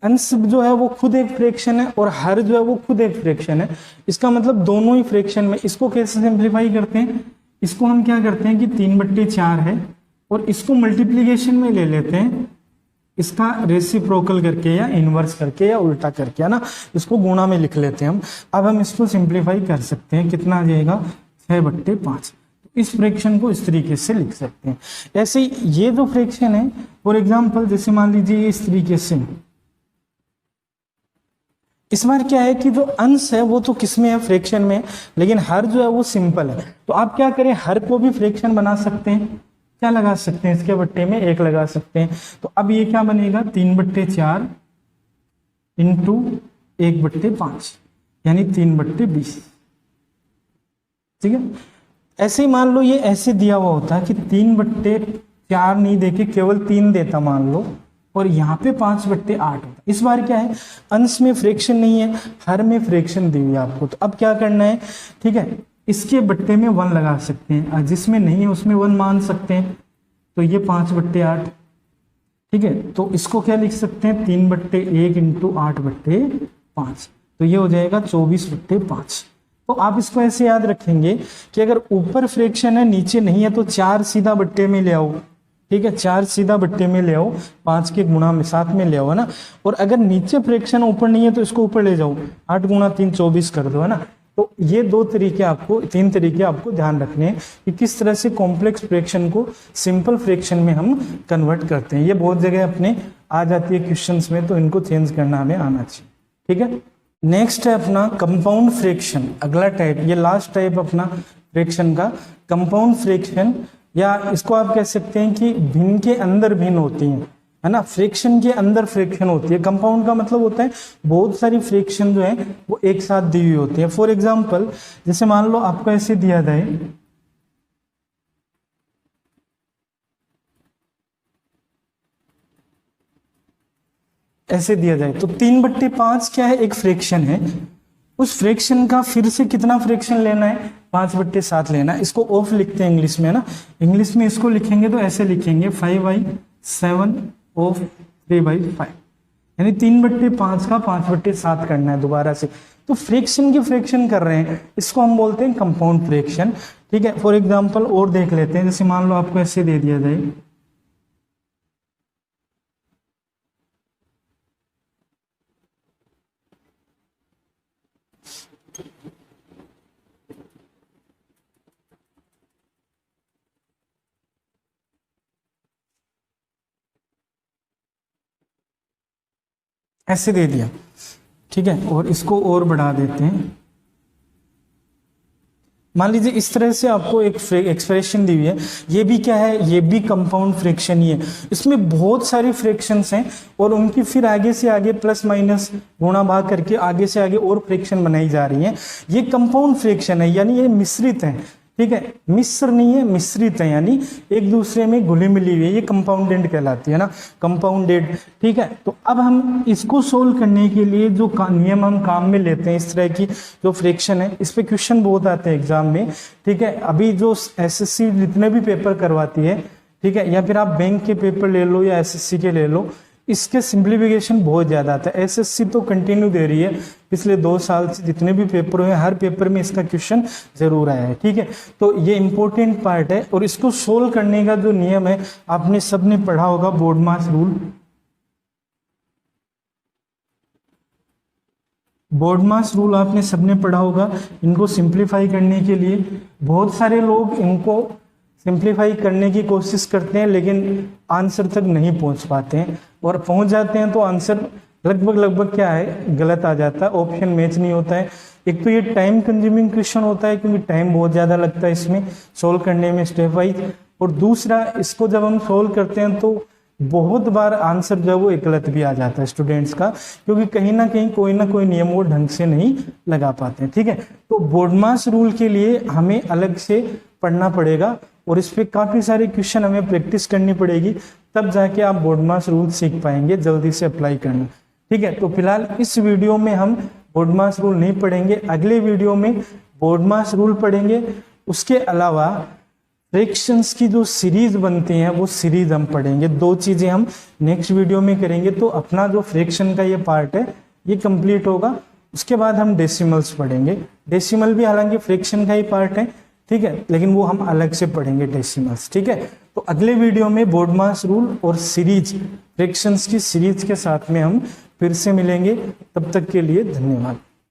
[SPEAKER 1] अंश जो है वो खुद एक फ्रैक्शन है और हर जो है वो खुद एक फ्रैक्शन है। इसका मतलब दोनों ही फ्रैक्शन में, इसको कैसे सिंप्लीफाई करते हैं, इसको हम क्या करते हैं कि 3/4 है और इसको मल्टीप्लीकेशन में ले लेते हैं, इसका रेसिप्रोकल करके या इनवर्स करके या उल्टा करके, है ना, इसको गुणा में लिख लेते हैं हम। अब हम इसको सिंप्लीफाई कर सकते हैं, कितना आ जाएगा 6/5। इस फ्रैक्शन को इस तरीके से लिख सकते हैं। ऐसे ही ये जो फ्रैक्शन है, फॉर एग्जांपल जैसे मान लीजिए इस तरीके से, इस बार क्या है कि जो अंश है वो तो किसमें है, फ्रैक्शन में, लेकिन हर जो है वो सिंपल है। तो आप क्या करें, हर को भी फ्रैक्शन बना सकते हैं, क्या लगा सकते हैं, इसके बट्टे में 1 लगा सकते हैं। तो अब ये क्या बनेगा 3/4 इंटू 1/5, यानी 3/20। ठीक है, ऐसे ही मान लो ये ऐसे दिया हुआ होता है कि 3/4 नहीं देके केवल 3 देता मान लो, और यहाँ पे 5/8 होता। इस बार क्या है, अंश में फ्रैक्शन नहीं है, हर में फ्रैक्शन दी हुई है आपको। तो अब क्या करना है, ठीक है, इसके बट्टे में 1 लगा सकते हैं, और जिसमें नहीं है उसमें 1 मान सकते हैं। तो ये 5/8। ठीक है, तो इसको क्या लिख सकते हैं, 3/1 इंटू 8/5, तो ये हो जाएगा 24/5। तो आप इसको ऐसे याद रखेंगे कि अगर ऊपर फ्रैक्शन है नीचे नहीं है तो 4 सीधा बट्टे में ले आओ। ठीक है, 4 सीधा बट्टे में ले आओ, 5 के गुणा में साथ में ले आओ, है ना। और अगर नीचे फ्रैक्शन ऊपर नहीं है तो इसको ऊपर ले जाओ, 8 गुणा 3 24 कर दो, है ना। तो ये 2 तरीके आपको, 3 तरीके आपको ध्यान रखने हैं कि किस तरह से कॉम्प्लेक्स फ्रैक्शन को सिंपल फ्रैक्शन में हम कन्वर्ट करते हैं। ये बहुत जगह अपने आ जाती है क्वेश्चंस में, तो इनको चेंज करना हमें आना चाहिए। ठीक है, नेक्स्ट है अपना कंपाउंड फ्रैक्शन, अगला टाइप, ये लास्ट टाइप अपना फ्रैक्शन का, कंपाउंड फ्रैक्शन, या इसको आप कह सकते हैं कि भिन्न के अंदर भिन्न होती हैं, है ना। फ्रैक्शन के अंदर फ्रैक्शन होती है। कंपाउंड का मतलब होता है बहुत सारी फ्रैक्शन जो है वो एक साथ दी हुई होती है। फॉर एग्जाम्पल जैसे मान लो आपको ऐसे दिया जाए, ऐसे दिया जाए तो 3/5 क्या है, एक फ्रैक्शन है। उस फ्रैक्शन का फिर से कितना फ्रैक्शन लेना है, 5/7 लेना है। इसको ऑफ लिखते हैं इंग्लिश में, है ना। इंग्लिश में इसको लिखेंगे तो ऐसे लिखेंगे 5/7 ऑफ 3/5, यानी 3/5 का 5/7 करना है दोबारा से। तो फ्रैक्शन की फ्रैक्शन कर रहे हैं, इसको हम बोलते हैं कंपाउंड फ्रैक्शन। ठीक है, फॉर एग्जाम्पल और देख लेते हैं, जैसे मान लो आपको ऐसे दे दिया जाए, ऐसे दे दिया, ठीक है, और इसको और बढ़ा देते हैं। मान लीजिए इस तरह से आपको एक एक्सप्रेशन दी हुई है, ये भी क्या है, ये भी कंपाउंड फ्रैक्शन ही है। इसमें बहुत सारी फ्रैक्शंस हैं और उनकी फिर आगे से आगे प्लस माइनस गुणा भाग करके आगे से आगे और फ्रैक्शन बनाई जा रही है। ये कंपाउंड फ्रैक्शन है, यानी ये मिश्रित है, ठीक है, मिश्र नहीं है, मिश्रित है, यानी एक दूसरे में घुली मिली हुई है। ये कंपाउंडेड कहलाती है ना, कंपाउंडेड, ठीक है। तो अब हम इसको सोल्व करने के लिए जो नियम हम काम में लेते हैं, इस तरह की जो फ्रैक्शन है, इस पे क्वेश्चन बहुत आते हैं एग्जाम में, ठीक है। अभी जो एसएससी जितने भी पेपर करवाती है, ठीक है, या फिर आप बैंक के पेपर ले लो या एसएससी के ले लो, इसके सिंप्लीफिकेशन बहुत ज्यादा आता है। एसएससी तो कंटिन्यू दे रही है, पिछले 2 साल से जितने भी पेपर हुए हर पेपर में इसका क्वेश्चन जरूर आया है, ठीक है। तो ये इंपॉर्टेंट पार्ट है और इसको सोल्व करने का जो नियम है आपने सबने पढ़ा होगा, बोर्डमास रूल। बोर्डमास रूल आपने सबने पढ़ा होगा। इनको सिंप्लीफाई करने के लिए बहुत सारे लोग इनको सिंप्लीफाई करने की कोशिश करते हैं लेकिन आंसर तक नहीं पहुंच पाते हैं, और पहुंच जाते हैं तो आंसर लगभग क्या है, गलत आ जाता है, ऑप्शन मैच नहीं होता है। एक तो ये टाइम कंज्यूमिंग क्वेश्चन होता है क्योंकि टाइम बहुत ज़्यादा लगता है इसमें सोल्व करने में स्टेप वाइज, और दूसरा इसको जब हम सोल्व करते हैं तो बहुत बार आंसर जो है वो गलत भी आ जाता है स्टूडेंट्स का, क्योंकि कहीं ना कहीं कोई ना कोई नियम वो ढंग से नहीं लगा पाते, ठीक है। तो बोर्डमास रूल के लिए हमें अलग से पढ़ना पड़ेगा और इस पे काफी सारे क्वेश्चन हमें प्रैक्टिस करनी पड़ेगी, तब जाके आप बोर्डमास रूल सीख पाएंगे जल्दी से अप्लाई करना, ठीक है। तो फिलहाल इस वीडियो में हम बोर्डमास रूल नहीं पढ़ेंगे, अगले वीडियो में बोर्डमास रूल पढ़ेंगे। उसके अलावा फ्रैक्शंस की जो सीरीज बनती हैं वो सीरीज हम पढ़ेंगे। 2 चीजें हम नेक्स्ट वीडियो में करेंगे, तो अपना जो फ्रैक्शन का ये पार्ट है ये कंप्लीट होगा। उसके बाद हम डेसिमल्स पढ़ेंगे। डेसिमल भी हालांकि फ्रैक्शन का ही पार्ट है, ठीक है, लेकिन वो हम अलग से पढ़ेंगे डेसिमल्स, ठीक है। तो अगले वीडियो में बोर्डमास रूल और सीरीज, फ्रैक्शंस की सीरीज के साथ में हम फिर से मिलेंगे। तब तक के लिए धन्यवाद।